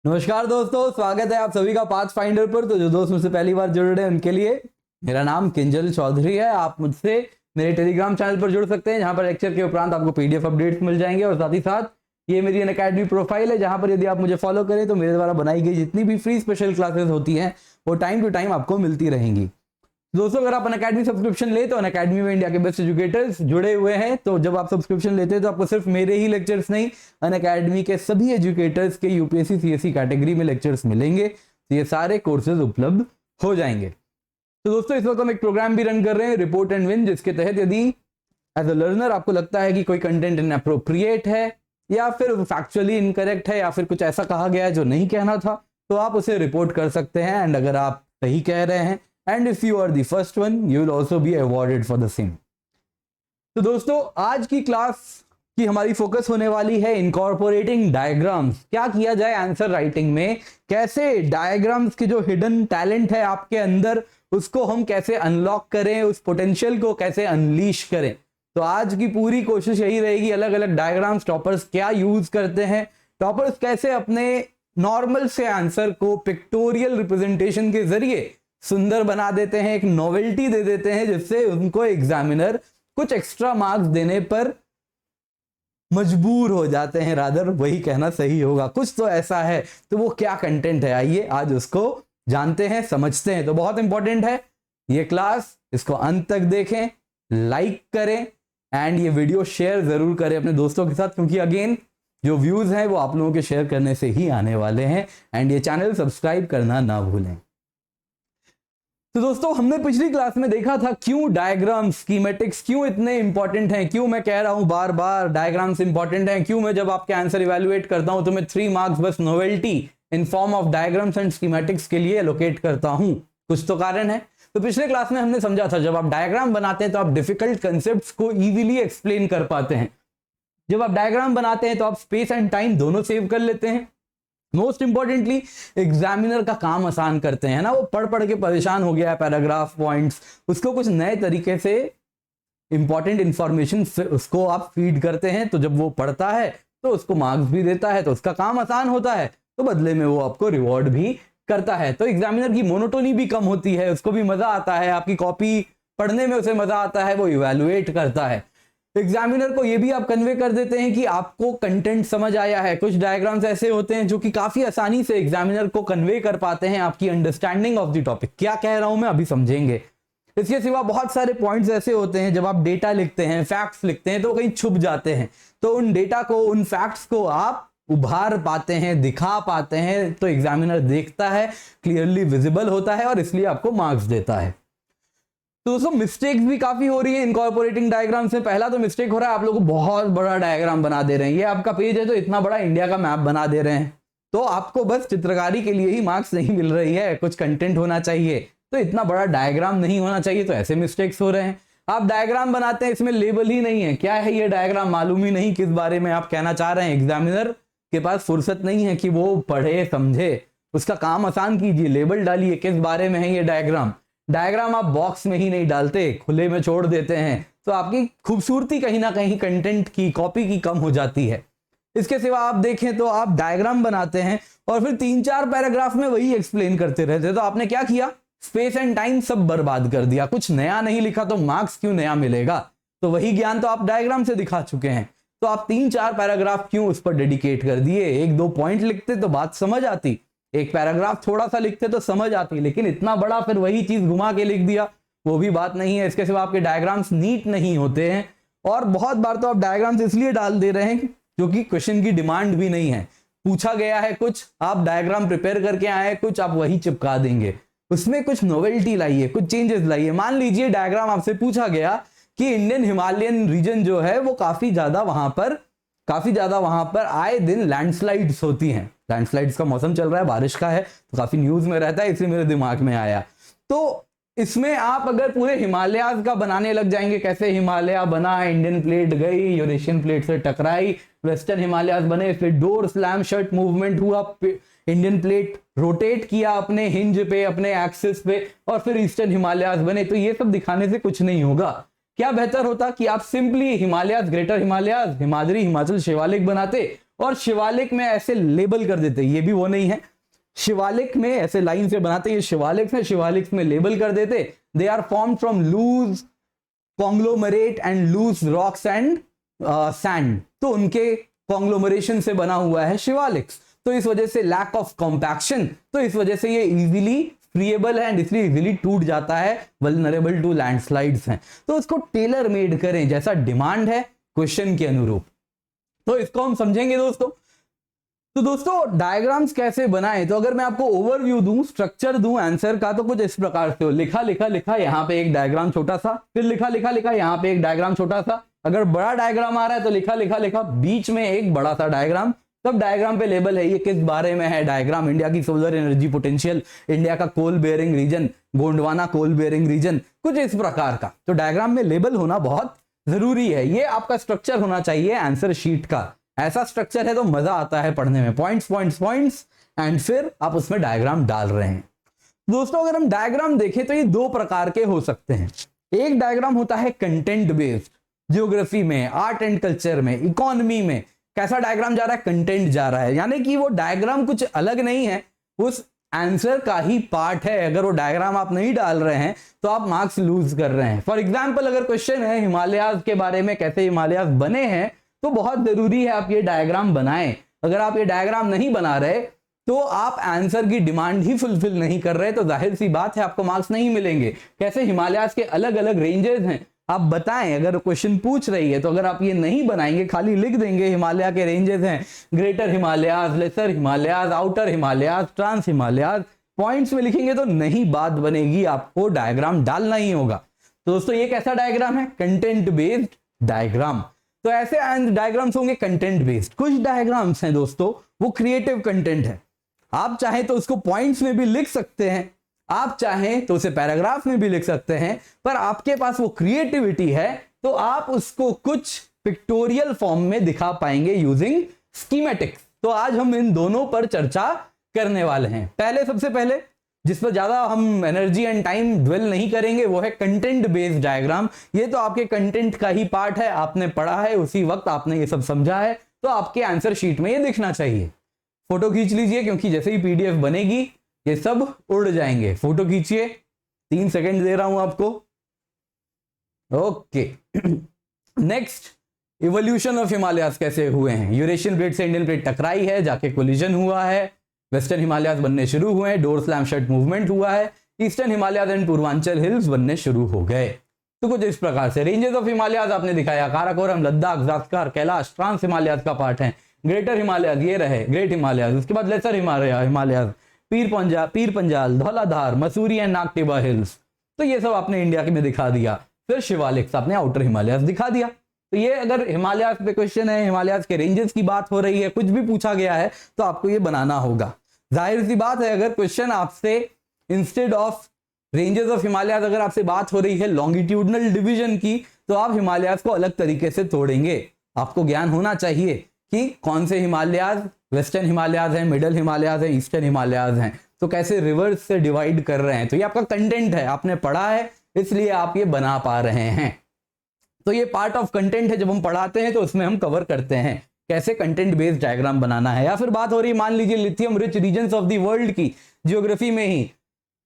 नमस्कार दोस्तों, स्वागत है आप सभी का पाथ फाइंडर पर। तो जो दोस्त मुझसे पहली बार जुड़ रहे हैं उनके लिए मेरा नाम किंजल चौधरी है। आप मुझसे मेरे टेलीग्राम चैनल पर जुड़ सकते हैं, जहां पर लेक्चर के उपरांत आपको पीडीएफ अपडेट्स मिल जाएंगे। और साथ ही साथ ये मेरी अनअकैडमी प्रोफाइल है, जहां पर यदि आप मुझे फॉलो करें तो मेरे द्वारा बनाई गई जितनी भी फ्री स्पेशल क्लासेस होती हैं वो टाइम टू टाइम आपको मिलती रहेंगी। दोस्तों, अगर आप अनअकैडमी सब्सक्रिप्शन ले तो अनअकैडमी में इंडिया के बेस्ट एजुकेटर्स जुड़े हुए हैं। तो जब आप सब्सक्रिप्शन लेते हैं तो आपको सिर्फ मेरे ही लेक्चर्स नहीं, अनअकैडमी के सभी एजुकेटर्स के यूपीएससी सीएससी कैटेगरी में लेक्चर्स मिलेंगे। तो ये सारे कोर्सेज उपलब्ध हो जाएंगे। तो दोस्तों, इस वक्त हम एक प्रोग्राम भी रन कर रहे हैं, रिपोर्ट एंड विन, जिसके तहत यदि एज अ लर्नर आपको लगता है कि कोई कंटेंट इनअप्रोप्रिएट है या फिर फैक्चुअली इनकरेक्ट है या फिर कुछ ऐसा कहा गया है जो नहीं कहना था, तो आप उसे रिपोर्ट कर सकते हैं। एंड अगर आप सही कह रहे हैं, and if you are the first one, you will also be awarded for the same। तो दोस्तों, आज की क्लास की हमारी फोकस होने वाली है इनकॉर्पोरेटिंग डायग्राम्स। क्या किया जाए आंसर राइटिंग में, कैसे डायग्राम्स की जो हिडन टैलेंट है आपके अंदर उसको हम कैसे अनलॉक करें, उस पोटेंशियल को कैसे अनलीश करें। तो आज की पूरी कोशिश यही रहेगी, अलग अलग डायग्राम्स टॉपर्स क्या यूज करते हैं, टॉपर्स कैसे अपने नॉर्मल से आंसर को पिक्टोरियल रिप्रेजेंटेशन के जरिए सुंदर बना देते हैं, एक नोवेल्टी दे देते हैं, जिससे उनको एग्जामिनर कुछ एक्स्ट्रा मार्क्स देने पर मजबूर हो जाते हैं। रादर वही कहना सही होगा, कुछ तो ऐसा है। तो वो क्या कंटेंट है, आइए आज उसको जानते हैं, समझते हैं। तो बहुत इंपॉर्टेंट है ये क्लास, इसको अंत तक देखें, लाइक करें एंड ये वीडियो शेयर जरूर करें अपने दोस्तों के साथ, क्योंकि अगेन जो व्यूज हैं वो आप लोगों के शेयर करने से ही आने वाले हैं। एंड ये चैनल सब्सक्राइब करना ना भूलें। तो दोस्तों, हमने पिछली क्लास में देखा था क्यों डायग्राम्स, स्कीमेटिक्स क्यों इतने इंपॉर्टेंट हैं, क्यों मैं कह रहा हूं बार बार डायग्राम्स इंपॉर्टेंट हैं, क्यों मैं जब आपके आंसर इवैल्यूएट करता हूं तो मैं 3 मार्क्स बस novelty in form of diagrams and schematics के लिए एलोकेट करता हूं। कुछ तो कारण है। तो पिछले क्लास में हमने समझा था जब आप डायग्राम बनाते हैं तो आप डिफिकल्ट कंसेप्ट को इजीली एक्सप्लेन कर पाते हैं। जब आप डायग्राम बनाते हैं तो आप स्पेस एंड टाइम दोनों सेव कर लेते हैं। मोस्ट इंपॉर्टेंटली एग्जामिनर का काम आसान करते हैं ना, वो पढ़ पढ़ के परेशान हो गया है पैराग्राफ पॉइंट्स, उसको कुछ नए तरीके से इंपॉर्टेंट इंफॉर्मेशन उसको आप फीड करते हैं। तो जब वो पढ़ता है तो उसको मार्क्स भी देता है, तो उसका काम आसान होता है, तो बदले में वो आपको रिवॉर्ड भी करता है। तो एग्जामिनर की मोनोटोनी भी कम होती है, उसको भी मजा आता है, आपकी कॉपी पढ़ने में उसे मजा आता है, वो इवैल्यूएट करता है। एग्जामिनर को ये भी आप कन्वे कर देते हैं कि आपको कंटेंट समझ आया है। कुछ डायग्राम्स ऐसे होते हैं जो कि काफी आसानी से एग्जामिनर को कन्वे कर पाते हैं आपकी अंडरस्टैंडिंग ऑफ द टॉपिक। क्या कह रहा हूं मैं अभी समझेंगे। इसके सिवा बहुत सारे पॉइंट्स ऐसे होते हैं, जब आप डेटा लिखते हैं, फैक्ट्स लिखते हैं, तो कहीं छुप जाते हैं। तो उन डेटा को, उन फैक्ट्स को आप उभार पाते हैं, दिखा पाते हैं, तो एग्जामिनर देखता है, क्लियरली विजिबल होता है और इसलिए आपको मार्क्स देता है। तो दोस्तों, मिस्टेक्स भी काफी हो रही है इनकॉर्पोरेटिंग डायग्राम से। पहला तो मिस्टेक हो रहा है, आप लोग बहुत बड़ा डायग्राम बना दे रहे हैं। ये आपका पेज है तो इतना बड़ा इंडिया का मैप बना दे रहे हैं, तो आपको बस चित्रकारी के लिए ही मार्क्स नहीं मिल रही है, कुछ कंटेंट होना चाहिए, तो इतना बड़ा डायग्राम नहीं होना चाहिए। तो ऐसे मिस्टेक्स हो रहे हैं। आप डायग्राम बनाते हैं, इसमें लेबल ही नहीं है, क्या है ये डायग्राम मालूम ही नहीं किस बारे में आप कहना चाह रहे हैं। एग्जामिनर के पास फुर्सत नहीं है कि वो पढ़े समझे, उसका काम आसान कीजिए, लेबल डालिए किस बारे में है ये डायग्राम। डायग्राम आप बॉक्स में ही नहीं डालते, खुले में छोड़ देते हैं, तो आपकी खूबसूरती कहीं ना कहीं कंटेंट की, कॉपी की कम हो जाती है। इसके सिवा आप देखें तो आप डायग्राम बनाते हैं और फिर 3-4 पैराग्राफ में वही एक्सप्लेन करते रहते, तो आपने क्या किया, स्पेस एंड टाइम सब बर्बाद कर दिया। कुछ नया नहीं लिखा तो मार्क्स क्यों नया मिलेगा। तो वही ज्ञान तो आप डायग्राम से दिखा चुके हैं, तो आप 3-4 पैराग्राफ क्यों उस पर डेडिकेट कर दिए। 1-2 पॉइंट लिखते तो बात समझ आती, एक पैराग्राफ थोड़ा सा लिखते तो समझ आती, लेकिन इतना बड़ा फिर वही चीज घुमा के लिख दिया, वो भी बात नहीं है। इसके सिवा आपके डायग्राम्स नीट नहीं होते हैं, और बहुत बार तो आप डायग्राम्स इसलिए डाल दे रहे हैं क्योंकि क्वेश्चन की डिमांड भी नहीं है। पूछा गया है कुछ, आप डायग्राम प्रिपेयर करके आए कुछ, आप वही चिपका देंगे। उसमें कुछ नोवेल्टी लाइए, कुछ चेंजेस लाइए। मान लीजिए डायग्राम आपसे पूछा गया कि इंडियन हिमालयन रीजन जो है वो काफी ज्यादा वहां पर आए दिन लैंडस्लाइड्स होती हैं। लैंडस्लाइड्स का मौसम चल रहा है, बारिश का है, तो काफी न्यूज में रहता है, इसलिए मेरे दिमाग में आया। तो इसमें आप अगर पूरे हिमालयाज का बनाने लग जाएंगे, कैसे हिमालय बना, इंडियन प्लेट गई, यूरेशियन प्लेट से टकराई, वेस्टर्न हिमालयाज बने, फिर डोर स्लैम शट मूवमेंट हुआ, इंडियन प्लेट रोटेट किया अपने हिंज पे, अपने एक्सिस पे, और फिर ईस्टर्न हिमालयाज बने, तो ये सब दिखाने से कुछ नहीं होगा। क्या बेहतर होता कि आप सिंपली हिमालयाज, ग्रेटर हिमालयाज, हिमाद्री, हिमाचल शिवालिक बनाते और शिवालिक में ऐसे लेबल कर देते, ये भी वो नहीं है, शिवालिक में ऐसे लाइन से बनाते, ये शिवालिक है, शिवालिक में लेबल कर देते, they are form from loose conglomerate and loose rocks and sand, तो उनके कॉन्ग्लोमरेशन से बना हुआ है शिवालिक्स, तो इस वजह से लैक ऑफ कॉम्पैक्शन, तो इस वजह से ये इजीली फ्रीएबल है एंड इसलिए इजीली टूट जाता है, वल्नरेबल टू लैंडस्लाइड्स हैं, तो उसको टेलर मेड करें जैसा डिमांड है क्वेश्चन के अनुरूप। तो इसको हम समझेंगे दोस्तों। तो दोस्तों डायग्राम्स कैसे बनाएं, तो अगर मैं आपको ओवरव्यू दूं, स्ट्रक्चर दूं आंसर का, तो कुछ इस प्रकार से हो, लिखा लिखा लिखा, यहाँ पे एक डायग्राम छोटा सा, फिर लिखा लिखा लिखा, यहाँ पे एक डायग्राम छोटा सा, अगर बड़ा डायग्राम आ रहा है तो लिखा लिखा लिखा, बीच में एक बड़ा सा डायग्राम, तब डायग्राम पे लेबल है, ये किस बारे में है डायग्राम, इंडिया की सोलर एनर्जी पोटेंशियल, इंडिया का कोल बेयरिंग रीजन, गोंडवाना कोल बेयरिंग रीजन, कुछ इस प्रकार का। तो डायग्राम में लेबल होना बहुत जरूरी है, ये आपका स्ट्रक्चर होना चाहिए आंसर शीट का, ऐसा स्ट्रक्चर है तो मजा आता है पढ़ने में, पॉइंट्स पॉइंट्स पॉइंट्स एंड फिर आप उसमें डायग्राम डाल रहे हैं। दोस्तों अगर हम डायग्राम देखें तो ये दो प्रकार के हो सकते हैं, एक डायग्राम होता है कंटेंट बेस्ड, ज्योग्राफी में, आर्ट एंड कल्चर में, इकोनॉमी में कैसा डायग्राम जा रहा है, कंटेंट जा रहा है, यानी कि वो डायग्राम कुछ अलग नहीं है, उस आंसर का ही पार्ट है, अगर वो डायग्राम आप नहीं डाल रहे हैं तो आप मार्क्स लूज कर रहे हैं। फॉर एग्जाम्पल अगर क्वेश्चन है हिमालयाज के बारे में, कैसे हिमालयाज बने हैं, तो बहुत जरूरी है आप ये डायग्राम बनाएं, अगर आप ये डायग्राम नहीं बना रहे तो आप आंसर की डिमांड ही फुलफिल नहीं कर रहे, तो जाहिर सी बात है आपको मार्क्स नहीं मिलेंगे। कैसे हिमालयाज के अलग अलग रेंजेस हैं, आप बताएं, अगर क्वेश्चन पूछ रही है तो अगर आप ये नहीं बनाएंगे, खाली लिख देंगे हिमालय के रेंजेस हैं, greater Himalayas, lesser Himalayas, outer Himalayas, trans Himalayas, points में लिखेंगे तो नहीं बात बनेगी, आपको डायग्राम डालना ही होगा। तो दोस्तों ये कैसा डायग्राम है, कंटेंट बेस्ड डायग्राम। तो ऐसे डायग्राम्स होंगे कंटेंट बेस्ड। कुछ डायग्राम्स हैं दोस्तों वो क्रिएटिव कंटेंट है, आप चाहें तो उसको पॉइंट्स में भी लिख सकते हैं, आप चाहें तो उसे पैराग्राफ में भी लिख सकते हैं, पर आपके पास वो क्रिएटिविटी है तो आप उसको कुछ पिक्टोरियल फॉर्म में दिखा पाएंगे यूजिंग स्कीमेटिक्स। तो आज हम इन दोनों पर चर्चा करने वाले हैं। पहले सबसे पहले जिस पर ज्यादा हम एनर्जी एंड टाइम ड्वेल नहीं करेंगे वो है कंटेंट बेस्ड डायग्राम। ये तो आपके कंटेंट का ही पार्ट है, आपने पढ़ा है, उसी वक्त आपने ये सब समझा है, तो आपके आंसर शीट में ये दिखना चाहिए। फोटो खींच लीजिए क्योंकि जैसे ही पीडीएफ बनेगी ये सब उड़ जाएंगे। फोटो खींचिए, 3 सेकंड दे रहा हूं आपको। Okay next, evolution of Himalayas कैसे हुए हैं। यूरेशियन प्लेट से इंडियन प्लेट टकराई है, जाके कोलिजन हुआ है, वेस्टर्न हिमालयास बनने शुरू हुए हैं, डोर स्लैम शट मूवमेंट हुआ है, eastern Himalayas and Purvanchal hills बनने शुरू हो गए। तो कुछ इस प्रकार से रेंजेस ऑफ हिमालयास आपने दिखाया, काराकोरम, लद्दाख, ज़ास्कर, कैलाश, ट्रांस हिमालयास का पार्ट है, ग्रेटर हिमालयास ये रहे, ग्रेट हिमालयास, उसके बाद laser Himalayas, Pir Panjal, Dhauladhar, Mussoorie and नागटिबा hills. तो ये सब आपने इंडिया में दिखा दिया। फिर शिवालिक्स आपने आउटर हिमालयास दिखा दिया। तो ये अगर हिमालयास पे क्वेश्चन है, हिमालयास के रेंजेस की बात हो रही है, कुछ भी पूछा गया है तो आपको ये बनाना होगा। जाहिर सी बात है अगर क्वेश्चन आपसे instead of ranges of Himalayas अगर आपसे बात हो रही है लॉन्गिट्यूडनल डिवीजन की, तो आप हिमालयास को अलग तरीके से तोड़ेंगे। आपको ज्ञान होना चाहिए कि कौन से हिमालयास वेस्टर्न हिमालयास हैं, मिडल हिमालयास हैं, ईस्टर्न हिमालयास हैं, तो कैसे रिवर्स से डिवाइड कर रहे हैं। तो ये आपका कंटेंट है, आपने पढ़ा है इसलिए आप ये बना पा रहे हैं। तो ये पार्ट ऑफ कंटेंट है, जब हम पढ़ाते हैं तो उसमें हम कवर करते हैं कैसे कंटेंट बेस्ड डायग्राम बनाना है। या फिर बात हो रही है मान लीजिए lithium rich regions of the world की, ज्योग्राफी में ही,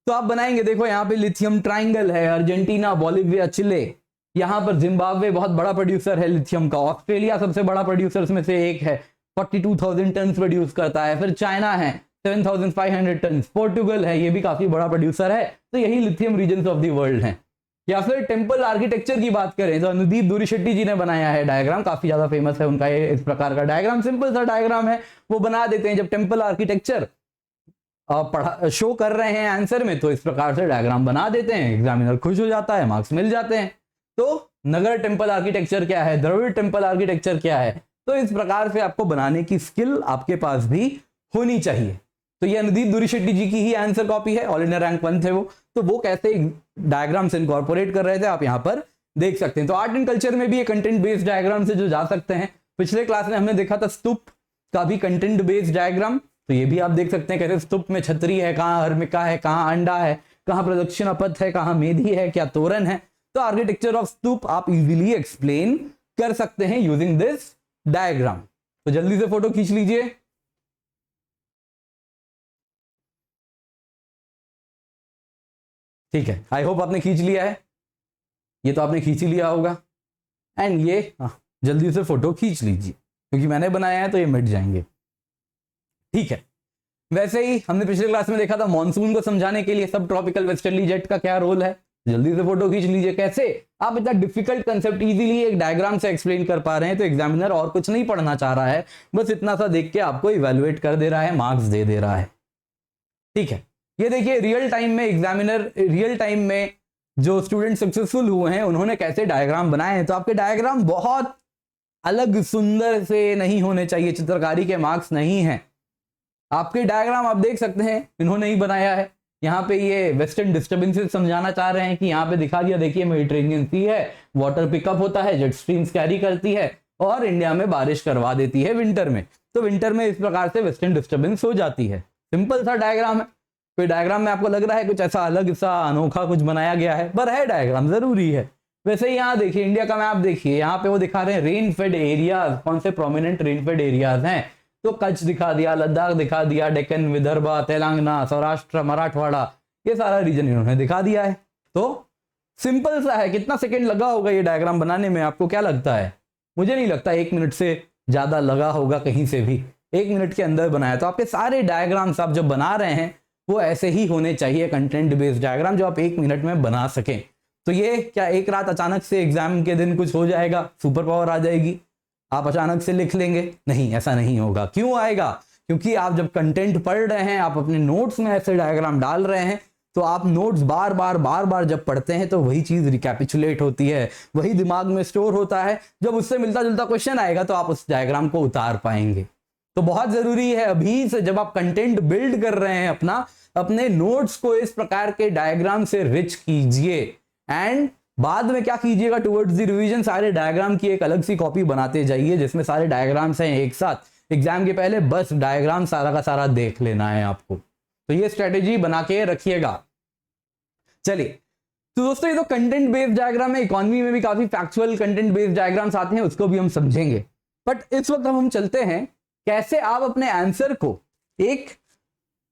तो आप बनाएंगे, देखो यहाँ पे लिथियम ट्राइंगल है, अर्जेंटीना, बोलिविया, चिले, यहाँ पर जिम्बाब्वे बहुत बड़ा प्रोड्यूसर है लिथियम का, ऑस्ट्रेलिया सबसे बड़ा प्रोड्यूसर में से एक है, 42,000 टन प्रोड्यूस करता है, फिर चाइना है 7,500 टन, पोर्टुगल है ये भी काफी बड़ा प्रोड्यूसर है। तो यही lithium regions of the world है। या फिर टेम्पल आर्किटेक्चर की बात करें तो अनुदीप दुरीशेट्टी जी ने बनाया है डायग्राम, काफी ज्यादा फेमस है उनका ये इस प्रकार का डायग्राम, सिंपल सा डायग्राम है, वो बना देते हैं। जब टेम्पल आर्किटेक्चर शो कर रहे हैं आंसर में तो इस प्रकार से डायग्राम बना देते हैं, एग्जामिनर खुश हो जाता है, मार्क्स मिल जाते हैं। तो नगर टेम्पल आर्किटेक्चर क्या है, द्रविड़ टेम्पल आर्किटेक्चर क्या है, तो इस प्रकार से आपको बनाने की स्किल आपके पास भी होनी चाहिए। तो ये अनुदीप दुरीशेट्टी जी की ही आंसर कॉपी है, ऑल इंडिया रैंक 1 थे वो, तो वो कैसे डायग्राम्स इनकॉर्पोरेट कर रहे थे आप यहाँ पर देख सकते हैं। तो आर्ट एंड कल्चर में भी ये कंटेंट बेस्ड डायग्राम से जो जा सकते हैं। पिछले क्लास में हमने देखा था स्तूप का भी कंटेंट बेस्ड डायग्राम, तो ये भी आप देख सकते हैं कैसे स्तूप में छतरी है, कहाँ हर्मिका है, कहाँ अंडा है, कहाँ प्रदक्षिणा पथ है, कहाँ मेधी है, क्या तोरण है। तो आर्किटेक्चर ऑफ स्तूप आप इजीली एक्सप्लेन कर सकते हैं यूजिंग दिस डायग्राम। तो जल्दी से फोटो खींच लीजिए। ठीक है, आई होप आपने खींच लिया है। ये तो आपने खींच ही लिया होगा। एंड ये जल्दी से फोटो खींच लीजिए, क्योंकि मैंने बनाया है तो ये मिट जाएंगे। ठीक है, वैसे ही हमने पिछले क्लास में देखा था मॉनसून को समझाने के लिए सब ट्रॉपिकल वेस्टर्ली जेट का क्या रोल है। जल्दी से फोटो खींच लीजिए। कैसे आप इतना डिफिकल्ट कंसेप्ट इजीली एक डायग्राम से एक्सप्लेन कर पा रहे हैं, तो एग्जामिनर और कुछ नहीं पढ़ना चाह रहा है, बस इतना सा देख के आपको इवेलुएट कर दे रहा है, मार्क्स दे दे रहा है। ठीक है, ये देखिए रियल टाइम में एग्जामिनर, रियल टाइम में जो स्टूडेंट सक्सेसफुल हुए हैं उन्होंने कैसे डायग्राम बनाए हैं। तो आपके डायग्राम बहुत अलग सुंदर से नहीं होने चाहिए, चित्रकारी के मार्क्स नहीं है। आपके डायग्राम आप देख सकते हैं इन्होंने ही बनाया है। यहाँ पे ये वेस्टर्न डिस्टर्बेंसेस समझाना चाह रहे हैं कि यहाँ पे दिखा दिया, देखिए मेडिटेरेनियन सी है, वाटर पिकअप होता है, जेट स्ट्रीम्स कैरी करती है और इंडिया में बारिश करवा देती है विंटर में। तो विंटर में इस प्रकार से वेस्टर्न डिस्टर्बेंस हो जाती है। सिंपल सा डायग्राम है। कोई डायग्राम में आपको लग रहा है कुछ ऐसा अलग सा अनोखा कुछ बनाया गया है, पर है डायग्राम, जरूरी है। वैसे ही यहाँ देखिए इंडिया का मैप देखिए, यहाँ पे वो दिखा रहे हैं रेन फेड एरियाज, कौन से प्रोमिनेंट रेन फेड एरियाज हैं। तो कच्छ दिखा दिया, लद्दाख दिखा दिया, डेक्कन, विदर्भा, तेलंगाना, सौराष्ट्र, मराठवाड़ा, ये सारा रीजन इन्होंने दिखा दिया है। तो सिंपल सा है। कितना सेकंड लगा होगा ये डायग्राम बनाने में, आपको क्या लगता है? मुझे नहीं लगता 1 मिनट से ज्यादा लगा होगा कहीं से भी। 1 मिनट के अंदर बनाया। तो आपके सारे डायग्राम्स आप जब बना रहे हैं वो ऐसे ही होने चाहिए, कंटेंट बेस्ड डायग्राम जो आप 1 मिनट में बना सकें। तो ये क्या एक रात अचानक से एग्जाम के दिन कुछ हो जाएगा, सुपर पावर आ जाएगी, आप अचानक से लिख लेंगे? नहीं, ऐसा नहीं होगा। क्यों आएगा? क्योंकि आप जब कंटेंट पढ़ रहे हैं, आप अपने नोट्स में ऐसे डायग्राम डाल रहे हैं, तो आप नोट्स बार बार जब पढ़ते हैं तो वही चीज रिकैपिचुलेट होती है, वही दिमाग में स्टोर होता है। जब उससे मिलता जुलता क्वेश्चन आएगा तो आप उस डायग्राम को उतार पाएंगे। तो बहुत जरूरी है अभी से जब आप कंटेंट बिल्ड कर रहे हैं अपने नोट्स को इस प्रकार के डायग्राम से रिच कीजिए। एंड बाद में क्या कीजिएगा, टुवर्ड्स द रिवीजन सारे डायग्राम की एक अलग सी कॉपी बनाते जाइए जिसमें सारे डायग्राम्स हैं एक साथ। एग्जाम के पहले बस डायग्राम सारा का सारा देख लेना है आपको। तो ये स्ट्रेटेजी बना के रखिएगा। चलिए, तो दोस्तों ये तो कंटेंट बेस्ड डायग्राम है। इकोनॉमी में भी काफी फैक्चुअल कंटेंट बेस्ड डायग्राम्स आते हैं, उसको भी हम समझेंगे। बट इस वक्त हम चलते हैं कैसे आप अपने आंसर को एक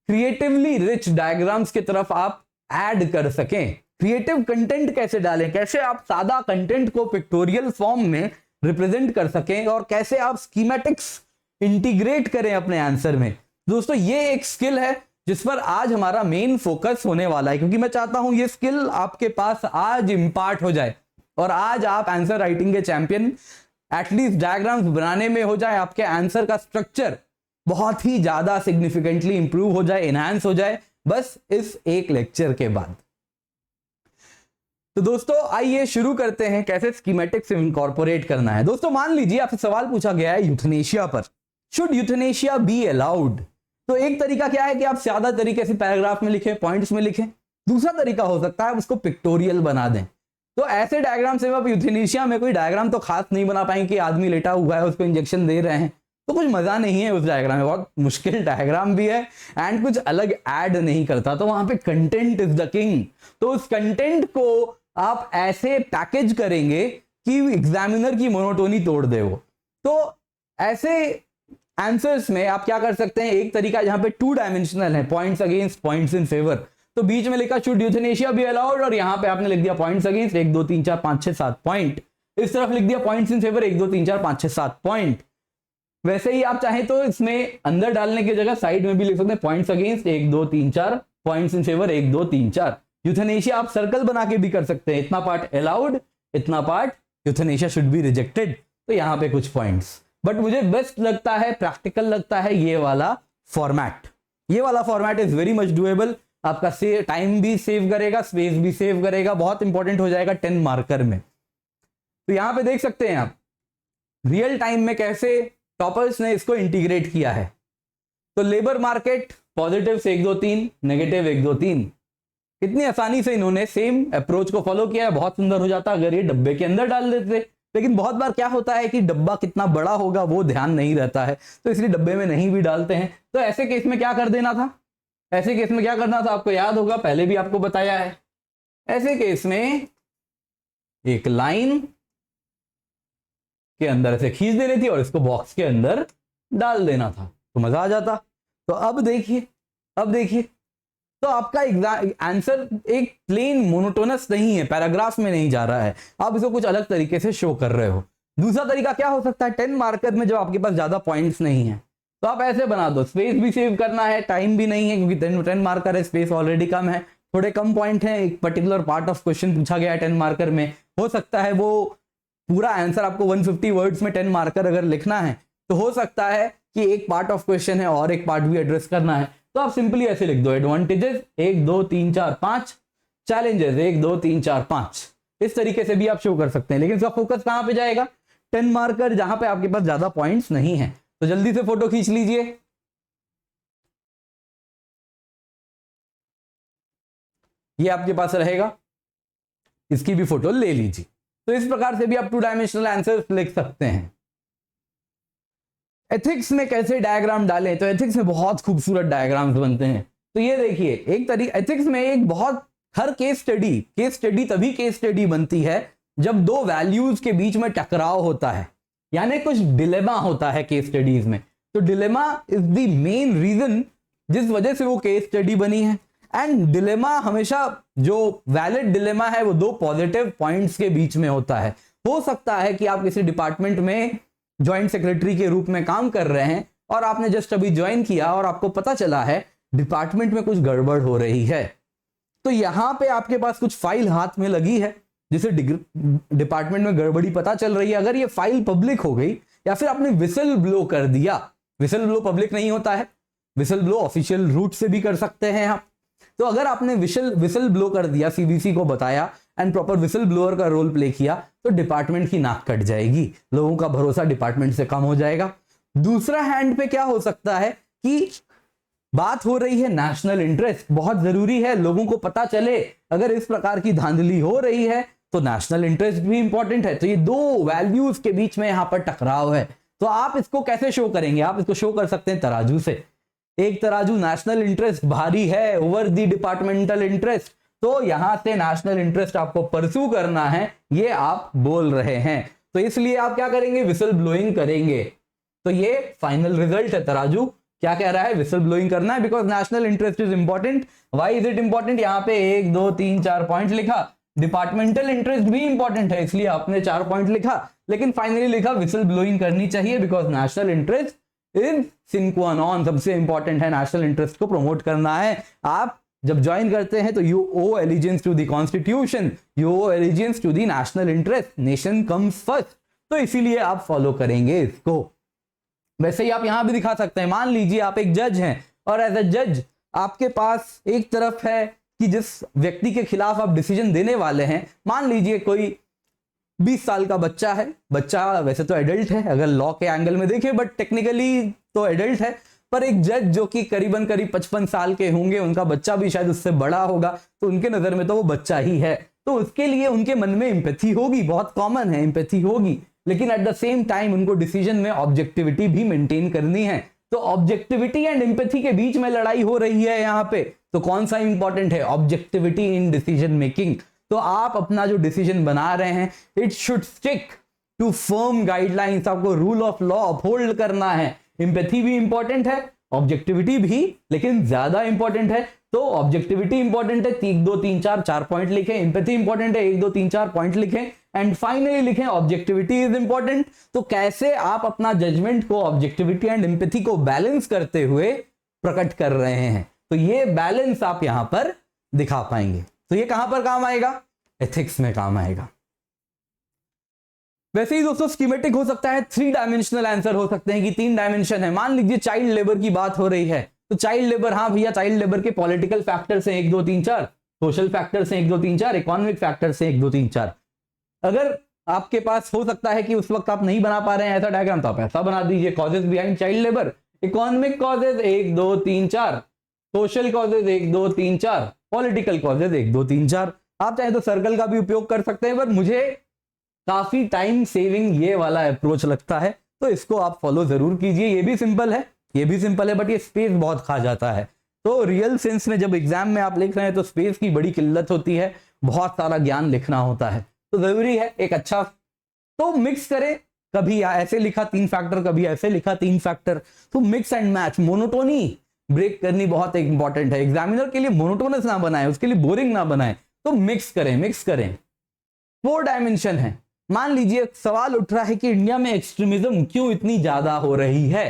क्रिएटिवली रिच डायग्राम्स की तरफ आप ऐड कर सकें। क्रिएटिव कंटेंट कैसे डालें, कैसे आप सादा कंटेंट को पिक्टोरियल फॉर्म में रिप्रेजेंट कर सकें, और कैसे आप स्कीमेटिक्स इंटीग्रेट करें अपने आंसर में। दोस्तों ये एक स्किल है जिस पर आज हमारा मेन फोकस होने वाला है, क्योंकि मैं चाहता हूं ये स्किल आपके पास आज इंपार्ट हो जाए और आज आप आंसर राइटिंग के चैंपियन एटलीस्ट डायग्राम्स बनाने में हो जाए। आपके आंसर का स्ट्रक्चर बहुत ही ज्यादा सिग्निफिकेंटली इंप्रूव हो जाए, एनहांस हो जाए, बस इस एक लेक्चर के बाद। तो दोस्तों आइए शुरू करते हैं कैसे स्कीमेटिक्स इनकॉर्पोरेट करना है। दोस्तों मान लीजिए आपसे सवाल पूछा गया है यूथनेशिया पर, शुड यूथनेशिया बी अलाउड। तो एक तरीका क्या है कि आप सादा तरीके से पैराग्राफ में लिखें, पॉइंट्स में लिखें। दूसरा तरीका हो सकता है उसको पिक्टोरियल बना दें। तो ऐसे डायग्राम से आप यूथनेशिया में कोई डायग्राम तो खास नहीं बना पाएंगे कि आदमी लेटा हुआ है, उसको इंजेक्शन दे रहे हैं, तो कुछ मजा नहीं है उस डायग्राम में, बहुत मुश्किल डायग्राम भी है एंड कुछ अलग ऐड नहीं करता। तो वहां पे कंटेंट इज द किंग। तो उस कंटेंट को आप ऐसे पैकेज करेंगे कि एग्जामिनर की मोनोटोनी तोड़ दे वो। तो ऐसे आंसर्स में आप क्या कर सकते हैं, एक तरीका जहां पे 2 डायमेंशनल है, points against, points in favour. तो बीच में लिखा शुड यूथनेशिया बी अलाउड और यहां पे आपने लिख दिया पॉइंट्स अगेंस्ट 1 2 3 4 5 6 7 पॉइंट। इस तरफ लिख दिया पॉइंट्स इन फेवर 1 2 3 4 5 6 7 पॉइंट। वैसे ही आप चाहें तो इसमें अंदर डालने की जगह साइड में भी लिख सकते हैं points against 1 2 3 4, points in favour 1 2 3 4। Euthanasia आप सर्कल बना के भी कर सकते हैं, इतना पार्ट अलाउड, इतना part euthanasia should be rejected. तो यहां पे कुछ पॉइंट्स, बट मुझे बेस्ट लगता है, प्रैक्टिकल लगता है ये वाला फॉर्मेट। ये वाला format is very much doable. आपका टाइम भी सेव करेगा, स्पेस भी सेव करेगा, बहुत इंपॉर्टेंट हो जाएगा 10 मार्कर में। तो यहां पे देख सकते हैं आप रियल टाइम में कैसे टॉपर्स ने इसको इंटीग्रेट किया है। तो लेबर मार्केट पॉजिटिव 1 2 3, नेगेटिव 1 2 3, कितनी आसानी से इन्होंने सेम अप्रोच को फॉलो किया है। बहुत सुंदर हो जाता अगर ये डब्बे के अंदर डाल देते, लेकिन बहुत बार क्या होता है कि डब्बा कितना बड़ा होगा वो ध्यान नहीं रहता है, तो इसलिए डब्बे में नहीं भी डालते हैं। तो ऐसे केस में क्या कर देना था, ऐसे केस में क्या करना था आपको याद होगा, पहले भी आपको बताया है। ऐसे केस में एक लाइन के अंदर ऐसे खींच देनी थी और इसको बॉक्स के अंदर डाल देना था तो मजा आ जाता। तो अब देखिए, अब देखिए, तो आपका आंसर एक प्लेन मोनोटोनस नहीं है, पैराग्राफ में नहीं जा रहा है, आप इसको कुछ अलग तरीके से शो कर रहे हो। दूसरा तरीका क्या हो सकता है, 10 मार्कर में जब आपके पास ज्यादा पॉइंट्स नहीं है तो आप ऐसे बना दो, स्पेस भी सेव करना है, टाइम भी नहीं है क्योंकि 10 मार्कर है, स्पेस ऑलरेडी कम है, थोड़े कम पॉइंट है, एक पर्टिकुलर पार्ट ऑफ क्वेश्चन पूछा गया है 10 मार्कर में, हो सकता है वो पूरा आंसर आपको 150 वर्ड्स में 10 मार्कर अगर लिखना है तो हो सकता है कि एक पार्ट ऑफ क्वेश्चन है और एक पार्ट भी एड्रेस करना है, तो आप सिंपली ऐसे लिख दो, एडवांटेजेस 1 2 3 4 5, चैलेंजेस 1 2 3 4 5, इस तरीके से भी आप शो कर सकते हैं। लेकिन इसका फोकस कहां पे जाएगा, 10 मार्कर जहां पे आपके पास ज्यादा पॉइंट्स नहीं है। तो जल्दी से फोटो खींच लीजिए, ये आपके पास रहेगा, इसकी भी फोटो ले लीजिए। तो इस प्रकार से भी आप 2 डायमेंशनल आंसर लिख सकते हैं। एथिक्स में कैसे डायग्राम डालें, तो एथिक्स में बहुत खूबसूरत डायग्राम्स बनते हैं। तो ये देखिए, एक तरीका एथिक्स में एक बहुत, हर केस स्टडी तभी केस स्टडी बनती है जब दो वैल्यूज के बीच में टकराव होता है, यानी कुछ डिलेमा होता है केस स्टडीज में। तो dilemma is the main reason जिस वजह से वो केस स्टडी बनी है। एंड डिलेमा हमेशा, जो वैलिड डिलेमा है वो दो पॉजिटिव पॉइंट्स के बीच में होता है। हो सकता है कि आप किसी डिपार्टमेंट में ज्वाइंट सेक्रेटरी के रूप में काम कर रहे हैं और आपने जस्ट अभी ज्वाइन किया और आपको पता चला है डिपार्टमेंट में कुछ गड़बड़ हो रही है, तो यहां पे आपके पास कुछ फाइल हाथ में लगी है जिसे डिपार्टमेंट में गड़बड़ी पता चल रही है। अगर ये फाइल पब्लिक हो गई या फिर आपने विसल ब्लो कर दिया, विसल ब्लो पब्लिक नहीं होता है, विसल ब्लो ऑफिशियल रूट से भी कर सकते हैं आप। तो अगर आपने विसल ब्लो कर दिया, सीबीसी को बताया एंड प्रॉपर विसल ब्लोअर का रोल प्ले किया, तो डिपार्टमेंट की नाक कट जाएगी, लोगों का भरोसा डिपार्टमेंट से कम हो जाएगा। दूसरा हैंड पे क्या हो सकता है कि बात हो रही है नेशनल इंटरेस्ट, बहुत जरूरी है लोगों को पता चले अगर इस प्रकार की धांधली हो रही है तो नेशनल इंटरेस्ट भी इंपॉर्टेंट है। तो ये दो वैल्यूज के बीच में यहां पर टकराव है, तो आप इसको कैसे शो करेंगे, आप इसको शो कर सकते हैं तराजू से। एक तराजू नेशनल इंटरेस्ट भारी है ओवर द डिपार्टमेंटल इंटरेस्ट, तो यहां से नेशनल इंटरेस्ट आपको परस्यू करना है, ये आप बोल रहे हैं, तो इसलिए आप क्या करेंगे, विसल ब्लोइंग करेंगे। तो ये फाइनल रिजल्ट है, तराजू क्या कह रहा है, विसल ब्लोइंग करना है because national interest is important. Why is it important, यहाँ पे 1 2 3 4 पॉइंट लिखा, डिपार्टमेंटल इंटरेस्ट भी इंपॉर्टेंट है इसलिए आपने 4 पॉइंट लिखा, लेकिन फाइनली लिखा विसल ब्लोइंग करनी चाहिए बिकॉज नेशनल इंटरेस्ट इज सिन क्वा नॉन, सबसे इंपॉर्टेंट है, नेशनल इंटरेस्ट को प्रमोट करना है। आप जब ज्वाइन करते हैं तो you owe allegiance to the constitution, you owe allegiance to the national interest, nation comes first, तो इसीलिए आप फॉलो करेंगे इसको। वैसे ही आप यहां भी दिखा सकते हैं, मान लीजिए आप एक जज हैं और एज अ जज आपके पास एक तरफ है कि जिस व्यक्ति के खिलाफ आप डिसीजन देने वाले हैं, मान लीजिए कोई 20 साल का बच्चा है, बच्चा वैसे तो एडल्ट है अगर लॉ के एंगल में देखें, बट टेक्निकली तो एडल्ट है, पर एक जज जो कि करीब 55 साल के होंगे, उनका बच्चा भी शायद उससे बड़ा होगा, तो उनके नजर में तो वो बच्चा ही है, तो उसके लिए उनके मन में एम्पैथी होगी, बहुत कॉमन है, एम्पैथी होगी, लेकिन एट द सेम टाइम उनको डिसीजन में ऑब्जेक्टिविटी भी मेंटेन करनी है। तो ऑब्जेक्टिविटी एंड एम्पैथी के बीच में लड़ाई हो रही है यहाँ पे, तो कौन सा इंपॉर्टेंट है, ऑब्जेक्टिविटी इन डिसीजन मेकिंग। तो आप अपना जो डिसीजन बना रहे हैं, it should stick to firm guidelines, आपको रूल ऑफ लॉ अपहोल्ड करना है। एम्पैथी भी इंपॉर्टेंट है, ऑब्जेक्टिविटी भी, लेकिन ज्यादा इंपॉर्टेंट है। तो ऑब्जेक्टिविटी इंपॉर्टेंट है, 1 2 3 4 4 पॉइंट लिखें, एम्पैथी इंपॉर्टेंट है, 1 2 3 4 पॉइंट लिखें, एंड फाइनली लिखें ऑब्जेक्टिविटी इज इंपॉर्टेंट। तो कैसे आप अपना जजमेंट को ऑब्जेक्टिविटी एंड एम्पैथी को बैलेंस करते हुए प्रकट कर रहे हैं, तो ये बैलेंस आप यहां पर दिखा पाएंगे। तो ये कहां पर काम आएगा, एथिक्स में काम आएगा। वैसे ही दोस्तों स्कीमेटिक हो सकता है, 3 डायमेंशनल आंसर हो सकते हैं कि 3 डायमेंशन है। मान लीजिए चाइल्ड लेबर की बात हो रही है, तो चाइल्ड लेबर, हाँ भैया चाइल्ड लेबर के पॉलिटिकल फैक्टर्स हैं 1 2 3 4, सोशल फैक्टर्स हैं 1 2 3 4, इकोनॉमिक फैक्टर्स हैं 1 2 3 4। अगर आपके पास हो सकता है कि उस वक्त आप नहीं बना पा रहे हैं ऐसा डायग्राम, तो आप ऐसा बना दीजिए, causes behind child labour, economic causes 1 2 3 4, social causes 1 2 3 4, political causes 1 2 3 4। आप चाहे तो सर्कल का भी उपयोग कर सकते हैं, पर मुझे काफी टाइम सेविंग ये वाला अप्रोच लगता है, तो इसको आप फॉलो जरूर कीजिए। ये भी सिंपल है, ये भी सिंपल है, बट ये स्पेस बहुत खा जाता है। तो रियल सेंस में जब एग्जाम में आप लिख रहे हैं तो स्पेस की बड़ी किल्लत होती है, बहुत सारा ज्ञान लिखना होता है, तो जरूरी है एक अच्छा, तो मिक्स करें, कभी ऐसे लिखा 3 फैक्टर, कभी ऐसे लिखा 3 फैक्टर। तो mix and match, monotony break करनी बहुत इंपॉर्टेंट है। एग्जामिनर के लिए मोनोटोनस ना बनाए, उसके लिए बोरिंग ना बनाए, तो मिक्स करें, मिक्स करें। 4 डायमेंशन है। मान लीजिए सवाल उठ रहा है कि इंडिया में एक्सट्रीमिज्म क्यों इतनी ज्यादा हो रही है।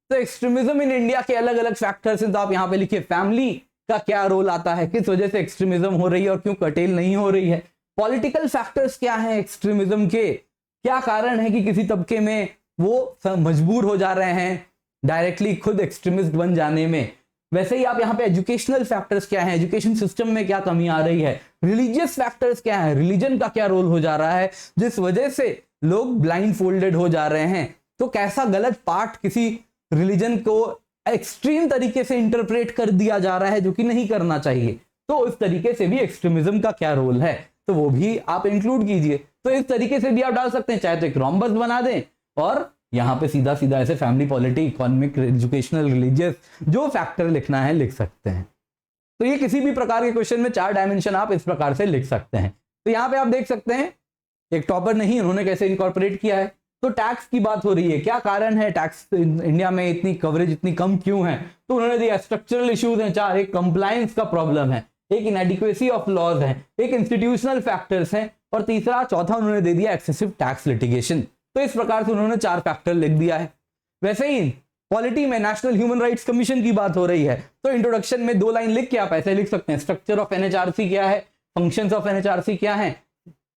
तो एक्सट्रीमिज्म इन इंडिया के अलग अलग फैक्टर्स हैं, तो आप यहां पे लिखिए फैमिली का क्या रोल आता है, किस वजह से एक्सट्रीमिज्म हो रही है और क्यों कर्टेल नहीं हो रही है। पॉलिटिकल फैक्टर्स क्या हैं एक्सट्रीमिज्म के, क्या कारण है कि किसी तबके में वो मजबूर हो जा रहे हैं डायरेक्टली खुद एक्सट्रीमिस्ट बन जाने में। वैसे ही आप यहाँ पे एजुकेशनल फैक्टर्स क्या है, एजुकेशन सिस्टम में क्या कमी आ रही है। रिलीजियस फैक्टर्स क्या है, रिलीजन का क्या रोल हो जा रहा है जिस वजह से लोग ब्लाइंड फोल्डेड हो जा रहे हैं। तो कैसा गलत पार्ट किसी रिलीजन को एक्सट्रीम तरीके से इंटरप्रेट कर दिया जा रहा है जो कि नहीं करना चाहिए। तो इस तरीके से भी एक्सट्रीमिज्म का क्या रोल है, तो वो भी आप इंक्लूड कीजिए। तो इस तरीके से भी आप डाल सकते हैं, चाहे तो एक रोम्बस बना दें और यहां पे सीधा सीधा ऐसे family, polity, economic, educational, religious जो फैक्टर लिखना है लिख सकते हैं। तो ये किसी भी प्रकार के क्वेश्चन में 4 डायमेंशन आप इस प्रकार से लिख सकते हैं। तो यहां पे आप देख सकते हैं एक टॉपर नहीं, उन्होंने कैसे इनकॉर्पोरेट किया है। तो टैक्स की बात हो रही है, क्या कारण है टैक्स इंडिया में इतनी कवरेज इतनी कम क्यों है। तो उन्होंने दिया स्ट्रक्चरल इश्यूज हैं 4, एक कंप्लायंस का प्रॉब्लम है, एक इनएडिक्वेसी ऑफ लॉज है, एक इंस्टीट्यूशनल फैक्टर्स हैं और चौथा उन्होंने दे दिया एक्सेसिव टैक्स लिटिगेशन। तो इस प्रकार से उन्होंने 4 फैक्टर लिख दिया है। वैसे ही पॉलिटी में नेशनल ह्यूमन राइट्स कमीशन की बात हो रही है, तो इंट्रोडक्शन में 2 लाइन लिख के आप ऐसे लिख सकते हैं, स्ट्रक्चर ऑफ एनएचआरसी क्या है, फंक्शंस ऑफ एनएचआरसी क्या है,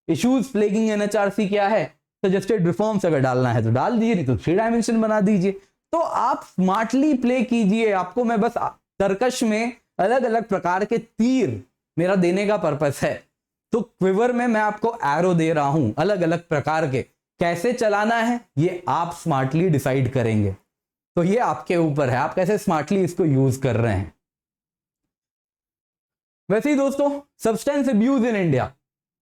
इश्यूज प्लेगिंग एनएचआरसी क्या है, सजेस्टेड रिफॉर्म्स अगर डालना है तो डाल दीजिए, नहीं तो 3 डायमेंशन बना दीजिए। तो आप स्मार्टली प्ले कीजिए। आपको मैं बस तर्कश में अलग अलग प्रकार के तीर मेरा देने का पर्पस है। तो क्विवर में मैं आपको एरो दे रहा हूं अलग अलग प्रकार के, कैसे चलाना है ये आप स्मार्टली डिसाइड करेंगे। तो ये आपके ऊपर है, आप कैसे स्मार्टली इसको यूज कर रहे हैं। वैसे ही दोस्तों सब्सटेंस अब्यूज इन इंडिया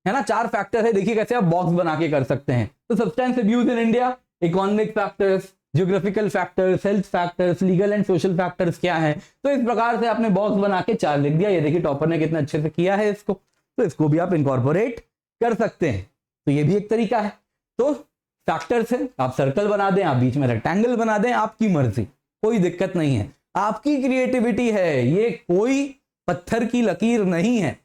है ना, 4 फैक्टर है, देखिए कैसे आप बॉक्स बना के कर सकते हैं। तो substance abuse in India, economic factors, geographical factors, health factors, legal and social factors क्या है। तो इस प्रकार से आपने बॉक्स बना के 4 लिख दिया। ये देखिए टॉपर ने कितना अच्छे से किया है इसको, तो इसको भी आप इनकॉर्पोरेट कर सकते हैं। तो ये भी एक तरीका है। तो फैक्टर्स है, आप सर्कल बना दें, आप बीच में रेक्टेंगल बना दें, आपकी मर्जी, कोई दिक्कत नहीं है, आपकी क्रिएटिविटी है, ये कोई पत्थर की लकीर नहीं है।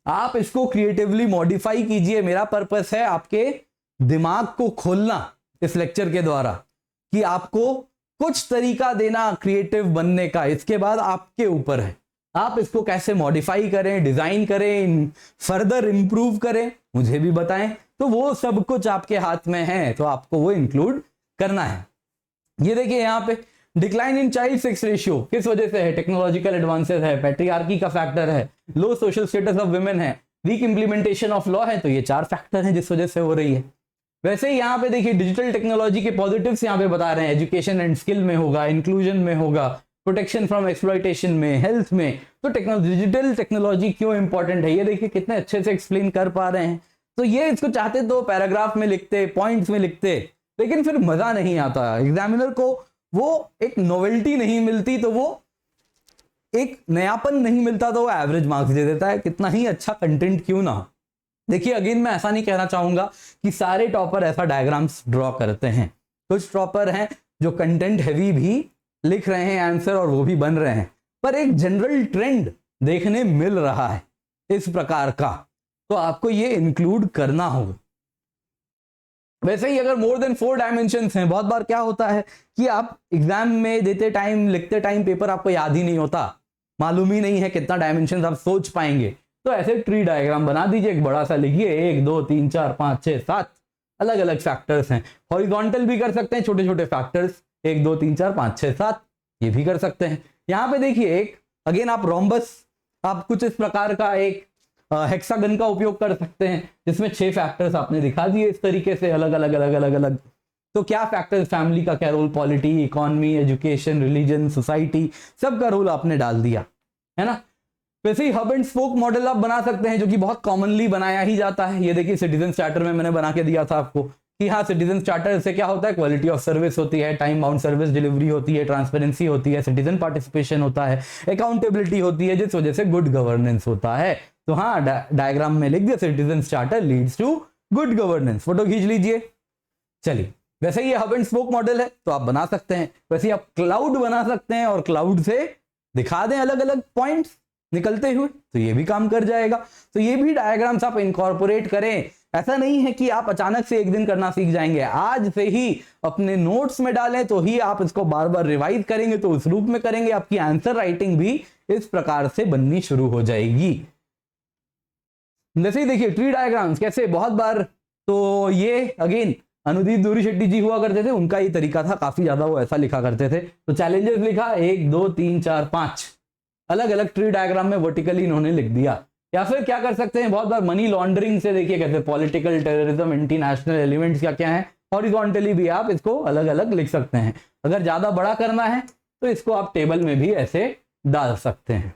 आप इसको क्रिएटिवली मॉडिफाई कीजिए। मेरा पर्पस है आपके दिमाग को खोलना इस लेक्चर के द्वारा, कि आपको कुछ तरीका देना क्रिएटिव बनने का। इसके बाद आपके ऊपर है, आप इसको कैसे मॉडिफाई करें, डिजाइन करें, फर्दर इंप्रूव करें, मुझे भी बताएं। तो वो सब कुछ आपके हाथ में है, तो आपको वो इंक्लूड करना है। ये देखिए यहाँ पे decline in child sex ratio किस वजह से है, टेक्नोलॉजिकल एडवांसेस है, पैट्रियार्की का फैक्टर है, लो सोशल स्टेटस ऑफ वुमेन है, वीक इंप्लीमेंटेशन ऑफ लॉ है। तो ये 4 फैक्टर हैं जिस वजह से हो रही है। वैसे ही यहाँ पे देखिए डिजिटल टेक्नोलॉजी के पॉजिटिव्स यहाँ पे बता रहे हैं, एजुकेशन एंड स्किल में होगा, इंक्लूजन में होगा, प्रोटेक्शन फ्रॉम एक्सप्लॉयटेशन में, हेल्थ में। तो डिजिटल टेक्नोलॉजी क्यों इंपॉर्टेंट है, ये देखिए कितने अच्छे से एक्सप्लेन कर पा रहे हैं। तो ये इसको चाहते तो पैराग्राफ में लिखते, पॉइंट्स में लिखते, लेकिन फिर मजा नहीं आता, एग्जामिनर को वो एक नोवेल्टी नहीं मिलती, तो वो एक नयापन नहीं मिलता, तो वो एवरेज मार्क्स दे देता है, कितना ही अच्छा कंटेंट क्यों ना हो। देखिए अगेन मैं ऐसा नहीं कहना चाहूंगा कि सारे टॉपर ऐसा डायग्राम्स ड्रॉ करते हैं। कुछ टॉपर हैं जो कंटेंट हैवी भी लिख रहे हैं आंसर और वो भी बन रहे हैं, पर एक जनरल ट्रेंड देखने मिल रहा है इस प्रकार का, तो आपको ये इंक्लूड करना होगा। वैसे ही अगर मोर देन 4 डायमेंशंस हैं, बहुत बार क्या होता है कि आप एग्जाम में देते टाइम, लिखते टाइम पेपर आपको याद ही नहीं होता, मालूम ही नहीं है कितना डायमेंशंस आप सोच पाएंगे। तो ऐसे ट्री डायग्राम बना दीजिए, एक बड़ा सा लिखिए, 1 2 3 4 5 6 7 अलग अलग फैक्टर्स हैं। हॉरिजॉन्टल भी कर सकते हैं, छोटे छोटे फैक्टर्स 1 2 3 4 5 6 7, ये भी कर सकते हैं। यहाँ पे देखिए एक अगेन आप रोम्बस, आप कुछ इस प्रकार का एक हेक्सागन का उपयोग कर सकते हैं, जिसमें 6 फैक्टर्स आपने दिखा दिए इस तरीके से अलग अलग अलग अलग अलग। तो क्या फैक्टर्स, फैमिली का क्या role, polity, economy, education, religion, society, सबका रोल आपने डाल दिया है ना। वैसे ही हब एंड स्पोक मॉडल आप बना सकते हैं, जो कि बहुत कॉमनली बनाया ही जाता है। ये देखिए सिटीजन चार्टर में मैंने बना के दिया था आपको कि हाँ, सिटीजन चार्टर से क्या होता है, क्वालिटी ऑफ सर्विस होती है, टाइम बाउंड सर्विस डिलीवरी होती है, ट्रांसपेरेंसी होती है, सिटीजन पार्टिसिपेशन होता है, अकाउंटेबिलिटी होती है, जिस वजह से गुड गवर्नेंस होता है। तो हाँ, डायग्राम में लिख दिया citizen charter leads to good governance. Photo खींच लीजिए। चलिए वैसे ये हब एंड स्पोक मॉडल है तो आप बना सकते हैं, वैसे आप क्लाउड बना सकते हैं और क्लाउड से दिखा दें अलग अलग पॉइंट्स निकलते हुए, तो ये भी काम कर जाएगा। तो ये भी डायग्राम्स आप इनकॉर्पोरेट करें। ऐसा नहीं है कि आप अचानक से एक दिन करना सीख जाएंगे, आज से ही अपने नोट्स में डालें तो ही आप इसको बार बार रिवाइज करेंगे, तो उस रूप में करेंगे, आपकी आंसर राइटिंग भी इस प्रकार से बननी शुरू हो जाएगी। जैसे ही देखिए ट्री डायग्राम्स कैसे बहुत बार, तो ये अगेन अनुदीप दूरी शेट्टी जी हुआ करते थे, उनका ही तरीका था, काफी ज्यादा वो ऐसा लिखा करते थे। तो चैलेंजेस लिखा 1 2 3 4 5 अलग अलग ट्री डायग्राम में वर्टिकली इन्होंने लिख दिया। या फिर क्या कर सकते हैं, बहुत बार मनी लॉन्ड्रिंग से देखिए कैसे political terrorism anti national elements क्या क्या है, हॉरिजॉन्टली भी आप इसको अलग अलग लिख सकते हैं। अगर ज्यादा बड़ा करना है तो इसको आप टेबल में भी ऐसे डाल सकते हैं।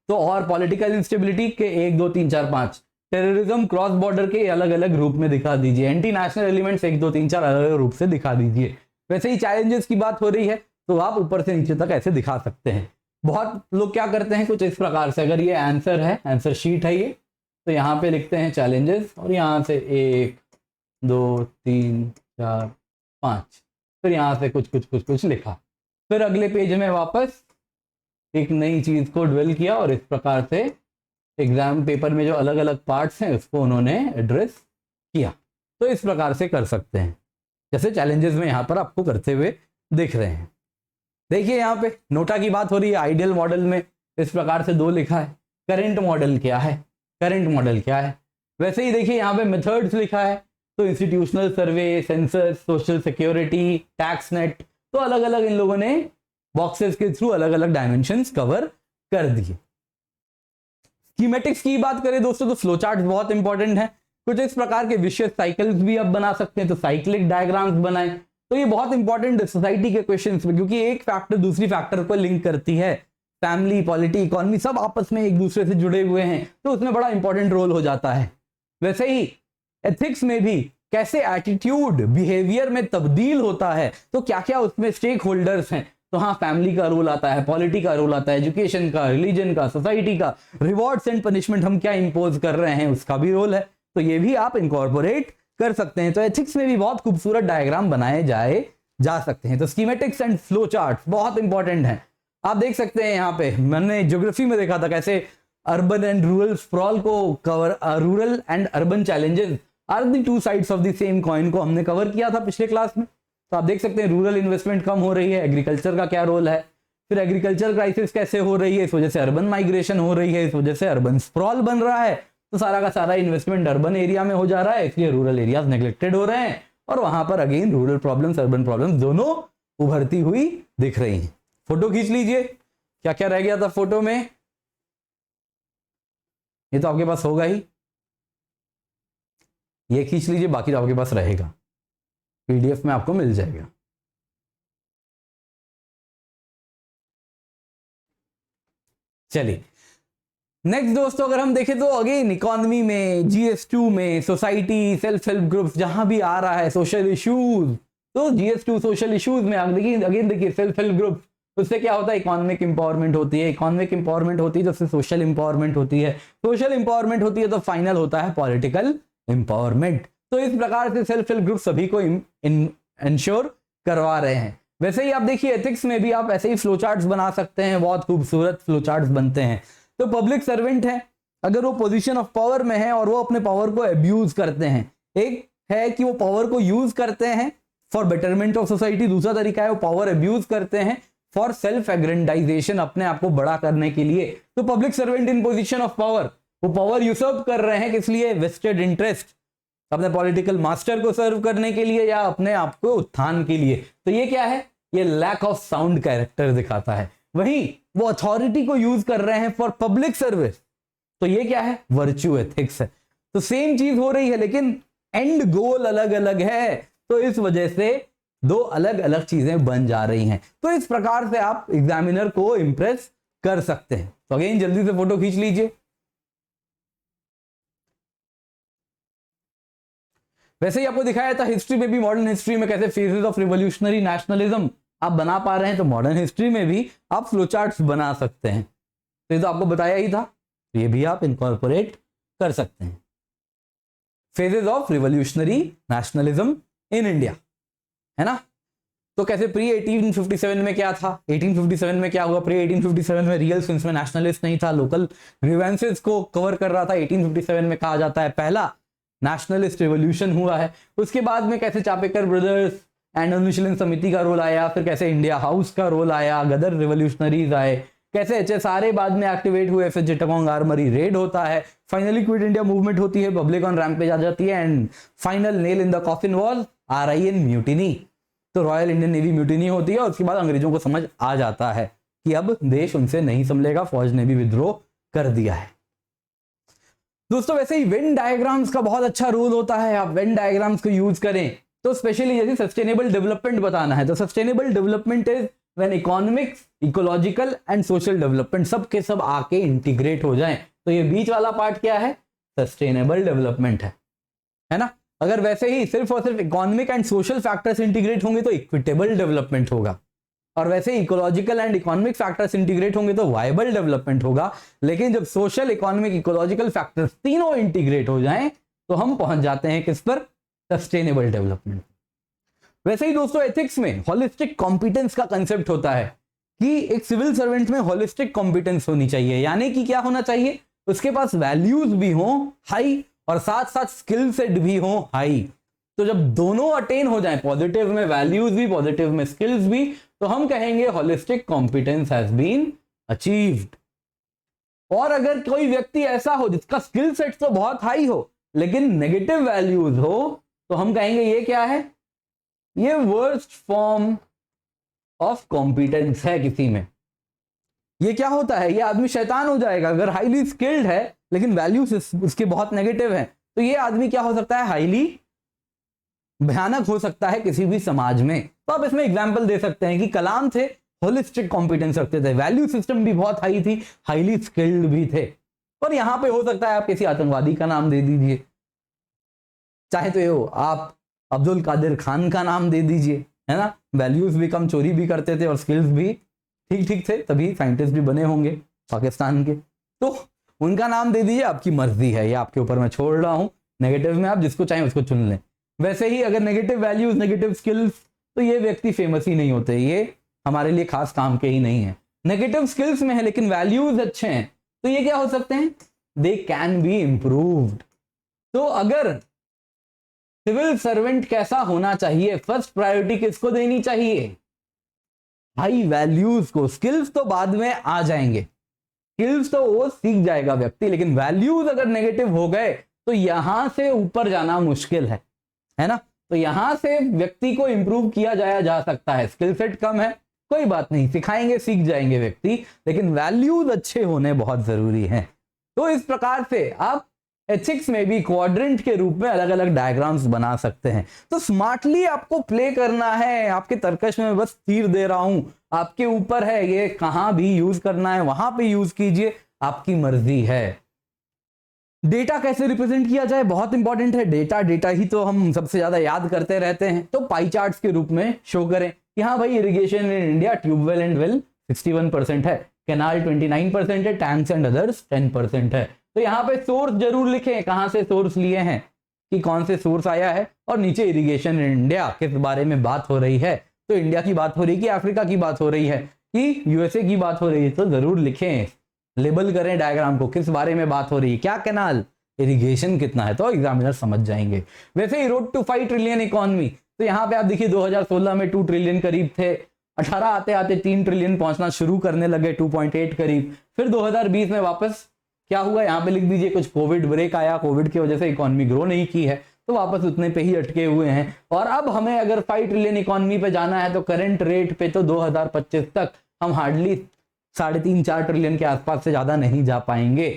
तो और पॉलिटिकल इंस्टेबिलिटी के 1 2 3 4 5, टेररिज्म क्रॉस बॉर्डर के अलग अलग रूप में दिखा दीजिए, एंटी नेशनल एलिमेंट्स 1 2 3 4 अलग अलग रूप से दिखा दीजिए। वैसे ही चैलेंजेस की बात हो रही है तो आप ऊपर से नीचे तक ऐसे दिखा सकते हैं। बहुत लोग क्या करते हैं कुछ इस प्रकार से, अगर ये आंसर है, आंसर शीट है ये, तो यहाँ पे लिखते हैं चैलेंजेस और यहाँ से 1 2 3 4 5, फिर यहाँ से कुछ लिखा, फिर अगले पेज में वापस एक नई चीज को ड्वेल किया और इस प्रकार से एग्जाम पेपर में जो अलग अलग पार्ट्स हैं उसको उन्होंने एड्रेस किया। तो इस प्रकार से कर सकते हैं, जैसे चैलेंजेस में यहाँ पर आपको करते हुए दिख रहे हैं। देखिए यहाँ पे नोटा की बात हो रही है, आइडियल मॉडल में इस प्रकार से 2 लिखा है। करंट मॉडल क्या है, करंट मॉडल क्या है, वैसे ही देखिए यहाँ पे मेथड्स लिखा है, तो institutional survey, census, social security, tax net, तो अलग अलग इन लोगों ने बॉक्सेस के थ्रू अलग अलग डायमेंशंस कवर कर दिए। स्कीमेटिक्स की बात करें दोस्तों तो फ्लो चार्ट बहुत इंपॉर्टेंट है। कुछ इस प्रकार के विशेष साइकिल्स भी आप बना सकते हैं, तो साइक्लिक डायग्राम्स बनाएं। तो ये बहुत इंपॉर्टेंट है सोसाइटी के क्वेश्चंस में, क्योंकि एक फैक्टर दूसरी फैक्टर को लिंक करती है। फैमिली, पॉलिटी, इकोनॉमी सब आपस में एक दूसरे से जुड़े हुए हैं, तो उसमें बड़ा इंपॉर्टेंट रोल हो जाता है। वैसे ही एथिक्स में भी कैसे एटीट्यूड बिहेवियर में तब्दील होता है, तो क्या क्या उसमें स्टेक होल्डर्स हैं, तो हाँ फैमिली का रोल आता है, पॉलिटी का रोल आता है, एजुकेशन का, रिलीजन का, सोसाइटी का, रिवॉर्ड्स एंड पनिशमेंट हम क्या इंपोज कर रहे हैं उसका भी रोल है, तो ये भी आप इनकॉर्पोरेट कर सकते हैं। तो एथिक्स में भी बहुत खूबसूरत डायग्राम बनाए जा सकते हैं। तो स्कीमेटिक्स एंड फ्लो चार्ट्स बहुत इंपॉर्टेंट है। आप देख सकते हैं यहाँ पे मैंने ज्योग्राफी में देखा था कैसे अर्बन एंड रूरल स्प्रॉल को cover, rural and urban challenges are the 2 sides of the same coin को हमने कवर किया था पिछले क्लास में। तो आप देख सकते हैं रूरल इन्वेस्टमेंट कम हो रही है, एग्रीकल्चर का क्या रोल है, फिर एग्रीकल्चर क्राइसिस कैसे हो रही है, इस वजह से अर्बन माइग्रेशन हो रही है, इस वजह से अर्बन स्प्रॉल बन रहा है, तो सारा का सारा इन्वेस्टमेंट अर्बन एरिया में हो जा रहा है, इसलिए रूरल एरियाज नेग्लेक्टेड हो रहे हैं और वहां पर again rural problems, urban problems दोनों उभरती हुई दिख रही हैं। फोटो खींच लीजिए, क्या क्या रह गया था फोटो में, ये तो आपके पास होगा ही, ये खींच लीजिए, बाकी तो आपके पास रहेगा, पीडीएफ में आपको मिल जाएगा। चलिए नेक्स्ट दोस्तों, अगर हम देखें तो अगेन इकोनॉमी में, GS2 में, सोसाइटी, सेल्फ हेल्प ग्रुप्स जहां भी आ रहा है, सोशल इश्यूज, तो GS2 सोशल इश्यूज में अगेन देखिए सेल्फ हेल्प ग्रुप, उससे क्या होता है, इकोनॉमिक इंपावरमेंट होती है, इकोनॉमिक इंपावरमेंट होती है तो उससे सोशल इंपावरमेंट होती है, सोशल इंपावरमेंट होती है तो फाइनल होता है पॉलिटिकल इंपावरमेंट। तो इस प्रकार से सेल्फ हेल्प ग्रुप सभी को इंश्योर करवा रहे हैं। वैसे ही आप देखिए एथिक्स में भी आप ऐसे ही फ्लो चार्ट्स बना सकते हैं, बहुत खूबसूरत फ्लो चार्ट्स बनते हैं। तो पब्लिक सर्वेंट है, अगर वो पोजीशन ऑफ पावर में है और वो अपने पावर को अब्यूज करते हैं, एक है कि वो पावर को यूज करते हैं फॉर बेटरमेंट ऑफ सोसाइटी, दूसरा तरीका है वो पावर अब्यूज करते हैं फॉर सेल्फ एग्रेंडाइजेशन, अपने आप को बड़ा करने के लिए। तो public servant in position of power, वो पावर यूसर्व कर रहे हैं किस लिए, वेस्टेड इंटरेस्ट, अपने पॉलिटिकल मास्टर को सर्व करने के लिए या अपने आप को उत्थान के लिए। तो ये क्या है, ये लैक ऑफ साउंड कैरेक्टर दिखाता है। वहीं वो अथॉरिटी को यूज कर रहे हैं फॉर पब्लिक सर्विस, तो ये क्या है, वर्च्यू एथिक्स है। तो सेम चीज हो रही है लेकिन एंड गोल अलग अलग है, तो इस वजह से 2 अलग अलग चीजें बन जा रही हैं। तो इस प्रकार से आप एग्जामिनर को इंप्रेस कर सकते हैं। तो अगेन जल्दी से फोटो खींच लीजिए। वैसे ही आपको दिखाया था हिस्ट्री में भी, मॉडर्न हिस्ट्री में कैसे फेजेस ऑफ रिवोल्यूशनरी नेशनलिज्म आप बना पा रहे हैं, तो मॉडर्न हिस्ट्री में भी आप फ्लो चार्ट्स बना सकते हैं। तो ये तो आपको बताया ही था, तो ये भी आप इनकॉर्पोरेट कर सकते हैं। Phases of revolutionary nationalism in India, है ना। तो कैसे प्री 1857 में क्या था, 1857 में क्या हुआ, प्री 1857 में रियल सेंस में नेशनलिस्ट नहीं था, लोकल ग्रीवेंसेस को कवर कर रहा था। 1857 में कहा जाता है पहला नेशनलिस्ट रिवॉल्यूशन हुआ है। उसके बाद में कैसे चापेकर ब्रदर्स एंड अनुशीलन समिति का रोल आया, फिर कैसे इंडिया हाउस का रोल आया, गदर रिवोल्यूशनरीज आए, कैसे HSRA बाद में एक्टिवेट हुए, फिर चिटागोंग आर्मरी रेड होता है, फाइनली क्विट इंडिया मूवमेंट होती है, पब्लिक ऑन रैम्पेज आ जाती है, and final nail in the coffin was RIN mutiny. तो रॉयल इंडियन नेवी म्यूटिनी होती है और उसके बाद अंग्रेजों को समझ आ जाता है कि अब देश उनसे नहीं संभलेगा, फौज ने भी विद्रोह कर दिया है। दोस्तों वैसे ही वेन डायग्राम्स का बहुत अच्छा रोल होता है। आप वेन डायग्राम्स को यूज करें तो स्पेशली यदि सस्टेनेबल डेवलपमेंट बताना है तो sustainable development is when economics, ecological and social development सब के सब आके इंटीग्रेट हो जाएं। तो ये बीच वाला पार्ट क्या है, सस्टेनेबल डेवलपमेंट है ना। अगर वैसे ही सिर्फ और सिर्फ economic and social factors integrate होंगे तो इक्विटेबल डेवलपमेंट होगा, और वैसे ecological and economic factors integrate होंगे तो वायबल डेवलपमेंट होगा। लेकिन जब सोशल, इकोनॉमिक, इकोलॉजिकल फैक्टर्स तीनों इंटीग्रेट हो जाएं तो हम पहुंच जाते हैं किस पर, सस्टेनेबल डेवलपमेंट। वैसे ही दोस्तों एथिक्स में होलिस्टिक कॉम्पिटेंस का कंसेप्ट होता है कि एक सिविल सर्वेंट में होलिस्टिक कॉम्पिटेंस होनी चाहिए, यानी कि क्या होना चाहिए, उसके पास वैल्यूज भी हो हाई और साथ साथ स्किल सेट भी हो हाई। तो जब दोनों अटेन हो जाएं, पॉजिटिव में वैल्यूज भी, पॉजिटिव में स्किल्स भी, तो हम कहेंगे holistic competence has been achieved. और अगर कोई व्यक्ति ऐसा हो जिसका स्किल सेट तो बहुत हाई हो लेकिन नेगेटिव वैल्यूज हो तो हम कहेंगे ये क्या है, ये वर्स्ट फॉर्म ऑफ कॉम्पिटेंस है किसी में। ये क्या होता है, ये आदमी शैतान हो जाएगा। अगर हाईली स्किल्ड है लेकिन वैल्यूज उसके बहुत नेगेटिव है तो ये आदमी क्या हो सकता है, हाईली भयानक हो सकता है किसी भी समाज में। तो आप इसमें एग्जांपल दे सकते हैं कि कलाम थे, होलिस्टिक कॉम्पिटेंस रखते थे, वैल्यू सिस्टम भी बहुत हाई थी, हाईली स्किल्ड भी थे। और यहां पे हो सकता है आप किसी आतंकवादी का नाम दे दीजिए, चाहे तो ये आप अब्दुल कादिर खान का नाम दे दीजिए, है ना। वैल्यूज भी कम, चोरी भी करते थे और स्किल्स भी ठीक ठीक थे, तभी साइंटिस्ट भी बने होंगे पाकिस्तान के। तो उनका नाम दे दीजिए, आपकी मर्जी है, ये आपके ऊपर मैं छोड़ रहा हूं। नेगेटिव में आप जिसको चाहें उसको चुन लें। वैसे ही अगर नेगेटिव वैल्यूज, नेगेटिव स्किल्स, तो ये व्यक्ति फेमस ही नहीं होते, ये हमारे लिए खास काम के ही नहीं है। नेगेटिव स्किल्स में है लेकिन वैल्यूज अच्छे हैं तो ये क्या हो सकते हैं, दे कैन बी इंप्रूव्ड। तो अगर सिविल सर्वेंट कैसा होना चाहिए, फर्स्ट प्रायोरिटी किसको देनी चाहिए, हाई वैल्यूज को। स्किल्स तो बाद में आ जाएंगे, स्किल्स तो वो सीख जाएगा व्यक्ति, लेकिन वैल्यूज अगर नेगेटिव हो गए तो यहां से ऊपर जाना मुश्किल है ना। तो यहां से व्यक्ति को इंप्रूव किया जा सकता है। स्किल सेट कम है, कोई बात नहीं, सिखाएंगे, सीख जाएंगे व्यक्ति, लेकिन वैल्यूज अच्छे होने बहुत जरूरी हैं। तो इस प्रकार से आप एथिक्स में भी क्वाड्रेंट के रूप में अलग अलग डायग्राम्स बना सकते हैं। तो स्मार्टली आपको प्ले करना है, आपके तर्कश में बस तीर दे रहा हूं, आपके ऊपर है, ये कहां भी यूज करना है वहां पे यूज कीजिए, आपकी मर्जी है। डेटा कैसे रिप्रेजेंट किया जाए, बहुत इंपॉर्टेंट है। डेटा ही तो हम सबसे ज्यादा याद करते रहते हैं। तो पाई चार्ट्स के रूप में शो करें कि हाँ भाई, irrigation in India, tube well and well 61% है, कैनाल 29% है, टैंक्स एंड अदर्स 10% है। तो यहाँ पे सोर्स जरूर लिखें, कहां से सोर्स लिए हैं, कि कौन से सोर्स आया है, और नीचे इरिगेशन इन इंडिया किस बारे में बात हो रही है। तो इंडिया की बात हो रही है कि अफ्रीका की बात हो रही है कि यूएसए की बात हो रही है, तो जरूर लिखें, लेबल करें डायग्राम को, किस बारे में बात हो रही है, क्या कैनाल, इरिगेशन कितना है, तो एग्जामिनर समझ जाएंगे। वैसे ही रोड टू 5 ट्रिलियन इकोनॉमी, तो यहाँ पे आप देखिए 2016 में 2 ट्रिलियन करीब थे, 18 आते आते 3 ट्रिलियन पहुंचना शुरू करने लगे, 2.8 करीब। फिर 2020 में वापस क्या हुआ, यहाँ पे लिख दीजिए, कुछ कोविड ब्रेक आया, कोविड की वजह से इकोनॉमी ग्रो नहीं की है, तो वापस उतने पे ही अटके हुए हैं। और अब हमें अगर 5 ट्रिलियन इकोनॉमी पे जाना है तो करंट रेट पे तो 2025 तक हम हार्डली 3.5-4 ट्रिलियन के आसपास से ज्यादा नहीं जा पाएंगे।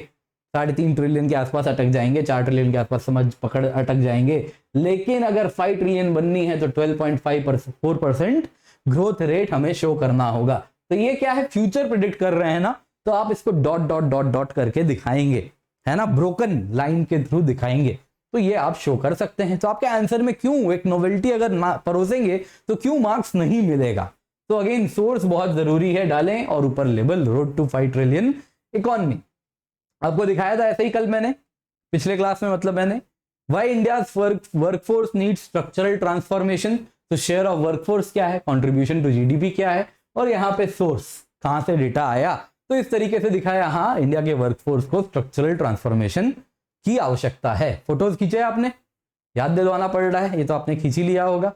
3.5 ट्रिलियन के आसपास अटक जाएंगे, 4 ट्रिलियन के आसपास समझ पकड़ अटक जाएंगे। लेकिन अगर 5 ट्रिलियन बननी है तो 12.4% ग्रोथ रेट हमें शो करना होगा। तो ये क्या है, फ्यूचर प्रिडिक्ट कर रहे हैं ना, तो आप इसको डॉट डॉट डॉट डॉट करके दिखाएंगे, है ना, ब्रोकन लाइन के थ्रू दिखाएंगे, तो ये आप शो कर सकते हैं। तो आपके आंसर में क्यों एक नोवेल्टी अगर परोसेंगे तो क्यों मार्क्स नहीं मिलेगा। तो अगेन सोर्स बहुत जरूरी है, डालें और ऊपर label road to 5 trillion economy. आपको दिखाया था ऐसे ही कल मैंने, पिछले क्लास में, मतलब मैंने why India workforce need structural transformation, तो शेयर ऑफ वर्कफोर्स क्या है, कंट्रीब्यूशन टू जीडीपी क्या है, और यहाँ पे सोर्स कहां से डेटा आया। तो इस तरीके से दिखाया, हाँ इंडिया के वर्कफोर्स को स्ट्रक्चरल ट्रांसफॉर्मेशन की आवश्यकता है। फोटोज खींचे आपने, याद दिलवाना पड़ रहा है, ये तो आपने खींच ही लिया होगा,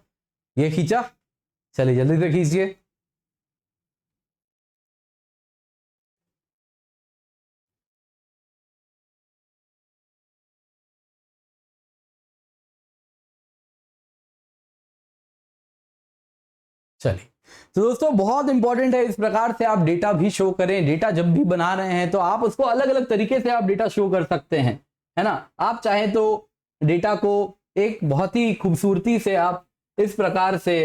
ये खींचा, चलिए जल्दी से खींचिए। चलिए, तो दोस्तों बहुत इंपॉर्टेंट है, इस प्रकार से आप डेटा भी शो करें। डेटा जब भी बना रहे हैं तो आप उसको अलग अलग तरीके से आप डेटा शो कर सकते हैं, है ना। आप चाहें तो डेटा को एक बहुत ही खूबसूरती से आप इस प्रकार से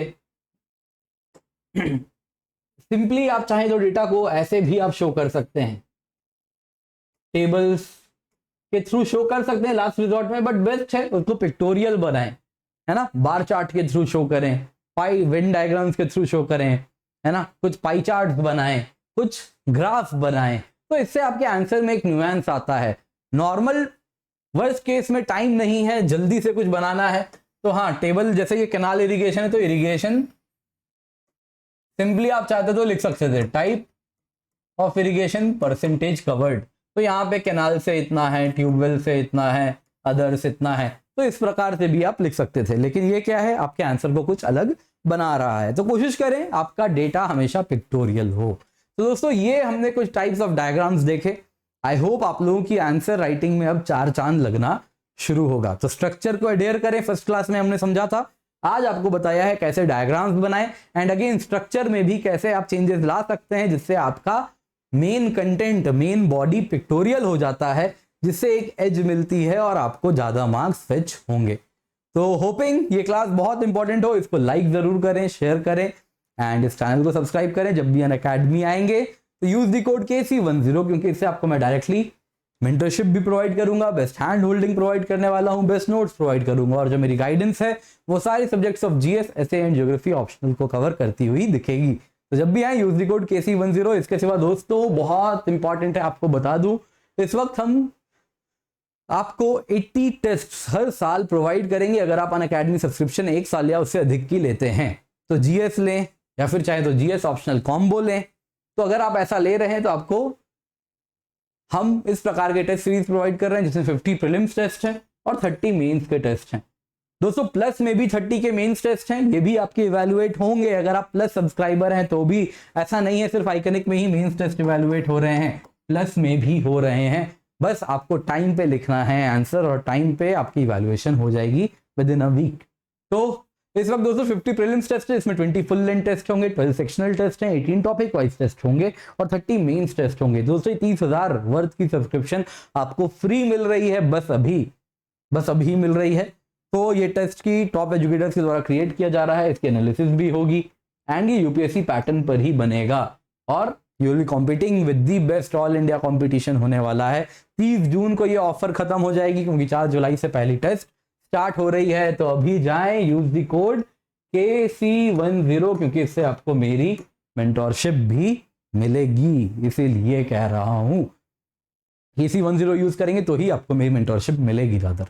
सिंपली आप चाहें तो डेटा को ऐसे भी आप शो कर सकते हैं, टेबल्स के थ्रू शो कर सकते हैं लास्ट रिजॉर्ट में, बट बेस्ट है उसको पिक्टोरियल बनाएं, है ना। बार चार्ट के थ्रू शो करें, पाई वेन डायग्राम्स के थ्रू शो करें, है ना, कुछ पाई चार्ट बनाएं, कुछ ग्राफ बनाएं, तो इससे आपके आंसर में एक न्यूएंस आता है। नॉर्मल वर्स्ट केस में टाइम नहीं है, जल्दी से कुछ बनाना है, तो हाँ टेबल जैसे ये कैनाल इरिगेशन है तो इरिगेशन सिंपली आप चाहते तो लिख सकते थे type of irrigation percentage covered, तो यहाँ पे कैनाल से इतना है, ट्यूबवेल से इतना है, अदर्स इतना है, तो इस प्रकार से भी आप लिख सकते थे। लेकिन ये क्या है, आपके आंसर को कुछ अलग बना रहा है, तो कोशिश करें आपका डेटा हमेशा पिक्टोरियल हो। तो दोस्तों ये हमने कुछ टाइप्स ऑफ डायग्राम्स देखे। आई होप आप लोगों की आंसर राइटिंग में अब चार चांद लगना शुरू होगा। तो स्ट्रक्चर को अडेयर करें, फर्स्ट क्लास में हमने समझा था, आज आपको बताया है कैसे डायग्राम्स बनाएं, एंड अगेन स्ट्रक्चर में भी कैसे आप चेंजेस ला सकते हैं जिससे आपका main content, main body pictorial हो जाता है, जिससे एक एज मिलती है और आपको ज्यादा मार्क्स फेच होंगे। तो होपिंग ये क्लास बहुत इंपॉर्टेंट हो, इसको लाइक जरूर करें, शेयर करें, एंड इस चैनल को सब्सक्राइब करें। जब भी अनअकैडमी आएंगे तो यूज द कोड KC10, क्योंकि इससे आपको मैं डायरेक्टली मेंटरशिप भी प्रोवाइड करूंगा, बेस्ट हैंड होल्डिंग प्रोवाइड करने वाला हूं, बेस्ट नोट्स प्रोवाइड करूंगा, और जो मेरी गाइडेंस है वो सारे subjects of GS, SA and geography optional को कवर करती हुई दिखेगी। तो जब भी आए यूज द कोड KC10। इसके सिवा दोस्तों बहुत इंपॉर्टेंट है, आपको बता दूं, इस वक्त हम आपको 80 टेस्ट हर साल प्रोवाइड करेंगे अगर आप अनअकैडमी सब्सक्रिप्शन 1 साल या उससे अधिक की लेते हैं। तो GS लें या फिर चाहे तो GS ऑप्शनल कॉम्बो लें। तो अगर आप ऐसा ले रहे हैं तो आपको हम इस प्रकार के टेस्ट सीरीज प्रोवाइड कर रहे हैं जिसमें 50 प्रीलिम्स टेस्ट हैं और 30 मेंस के टेस्ट हैं। दोस्तों प्लस में भी 30 के मेंस टेस्ट हैं, ये भी आपके इवैल्यूएट होंगे अगर आप प्लस सब्सक्राइबर हैं तो भी। ऐसा नहीं है सिर्फ आइकनिक में ही मेंस टेस्ट इवैल्यूएट हो रहे हैं, प्लस में भी हो रहे हैं। बस आपको टाइम पे लिखना है आंसर और टाइम पे आपकी इवैल्यूएशन हो जाएगी विद इन अ वीक। तो इस वक्त दोस्तों 50 प्रीलिम्स टेस्ट है, इसमें 20 फुल लेंथ टेस्ट होंगे, 12 सेक्शनल टेस्ट हैं, 18 टॉपिक वाइज टेस्ट होंगे और 30 मेंस टेस्ट होंगे। दोस्तों 30,000 वर्थ की सब्सक्रिप्शन आपको फ्री मिल रही है, बस अभी मिल रही है। तो ये टेस्ट की टॉप एजुकेटर्स के द्वारा क्रिएट किया जा रहा है, इसकी एनालिसिस भी होगी एंड ये UPSC पैटर्न पर ही बनेगा और you will be competing with the best. All India competition होने वाला है। 30 जून को ये ऑफर खत्म हो जाएगी क्योंकि 4 जुलाई से पहली टेस्ट स्टार्ट हो रही है। तो अभी जाएं, यूज द कोड KC10, क्योंकि इससे आपको मेरी मेंटोरशिप भी मिलेगी, इसीलिए कह रहा हूं। KC10 यूज करेंगे तो ही आपको मेरी मेंटोरशिप मिलेगी ज्यादा।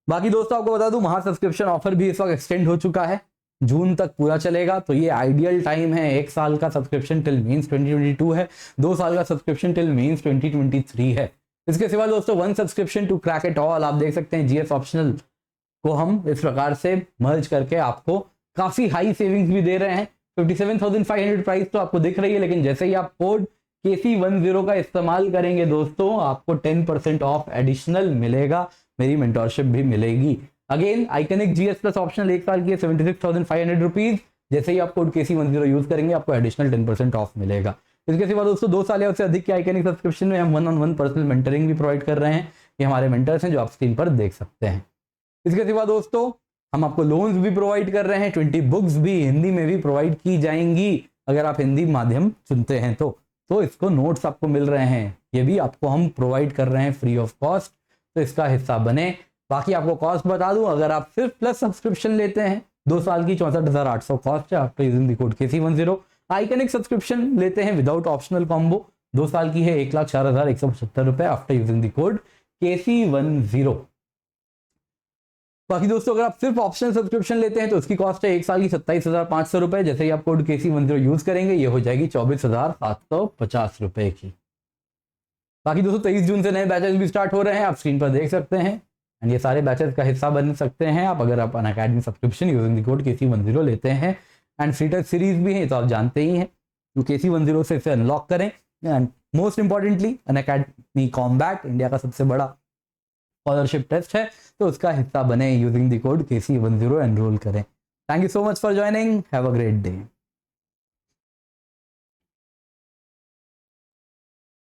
बाकी दोस्तों आपको बता दूं, महा सब्सक्रिप्शन ऑफर भी इस वक्त एक्सटेंड हो चुका है, जून तक पूरा चलेगा। तो ये आइडियल टाइम है। 1 साल का सब्सक्रिप्शन टिल मेंस 2022 है, 2 साल का सब्सक्रिप्शन टिल मेंस 2023 है। इसके सिवा दोस्तों 1 subscription to crack it all, आप देख सकते हैं GS ऑप्शनल को हम इस प्रकार से मर्ज करके आपको काफी हाई सेविंग्स भी दे रहे हैं। 57,500 प्राइस तो आपको दिख रही है, लेकिन जैसे ही आप कोड KC10 का इस्तेमाल करेंगे दोस्तों, आपको 10% ऑफ एडिशनल मिलेगा, मेरी मेंटोरशिप भी मिलेगी। Again iconic GS plus optional 1 साल की है 76,500 रुपीज। जैसे ही आप कोड KC10 यूज करेंगे आपको एडिशनल 10% ऑफ मिलेगा। इसके सिवा दोस्तों 2 साल या उससे अधिक के आइकनिक सब्सक्रिप्शन में हम 1-on-1 पर्सनल मेंटरिंग भी प्रोवाइड कर रहे हैं। ये हमारे मेंटर्स हैं जो आप स्क्रीन पर देख सकते हैं। इसके सिवा दोस्तों हम आपको लोन्स भी प्रोवाइड कर रहे हैं, 20 बुक्स भी हिंदी में भी प्रोवाइड की जाएंगी अगर आप हिंदी माध्यम चुनते हैं तो इसको नोट्स आपको मिल रहे हैं, ये भी आपको हम प्रोवाइड कर रहे हैं फ्री ऑफ कॉस्ट, तो इसका हिस्सा बने। बाकी आपको कॉस्ट बता दूं, अगर आप सिर्फ प्लस सब्सक्रिप्शन लेते हैं 2 साल की 64,800 कॉस्ट है after using the code KC10। Iconic subscription लेते हैं विदाउट ऑप्शनल कॉम्बो 2 साल की है 1,04,175 रुपए after using the code KC10। बाकी दोस्तों अगर आप सिर्फ ऑप्शनल सब्सक्रिप्शन लेते हैं तो उसकी कॉस्ट है 1 साल की 27,500 रुपए। जैसे ही आप कोड KC10 यूज करेंगे ये हो जाएगी 24,750 रुपए की। बाकी दोस्तों 23 जून से नए बैचेस भी स्टार्ट हो रहे हैं, आप स्क्रीन पर देख सकते हैं। एंड ये सारे बैचेस का हिस्सा बन सकते हैं आप अगर आप Unacademy subscription using the code KC10 लेते हैं। एंड फ्री टेस्ट सीरीज भी है तो आप जानते ही हैं, तो KC10 से इसे अनलॉक करें। And most importantly Unacademy combat India का सबसे बड़ा स्कॉलरशिप टेस्ट है, तो उसका हिस्सा बने using the code KC10 enrol करें। Thank you so much for joining, have a great day.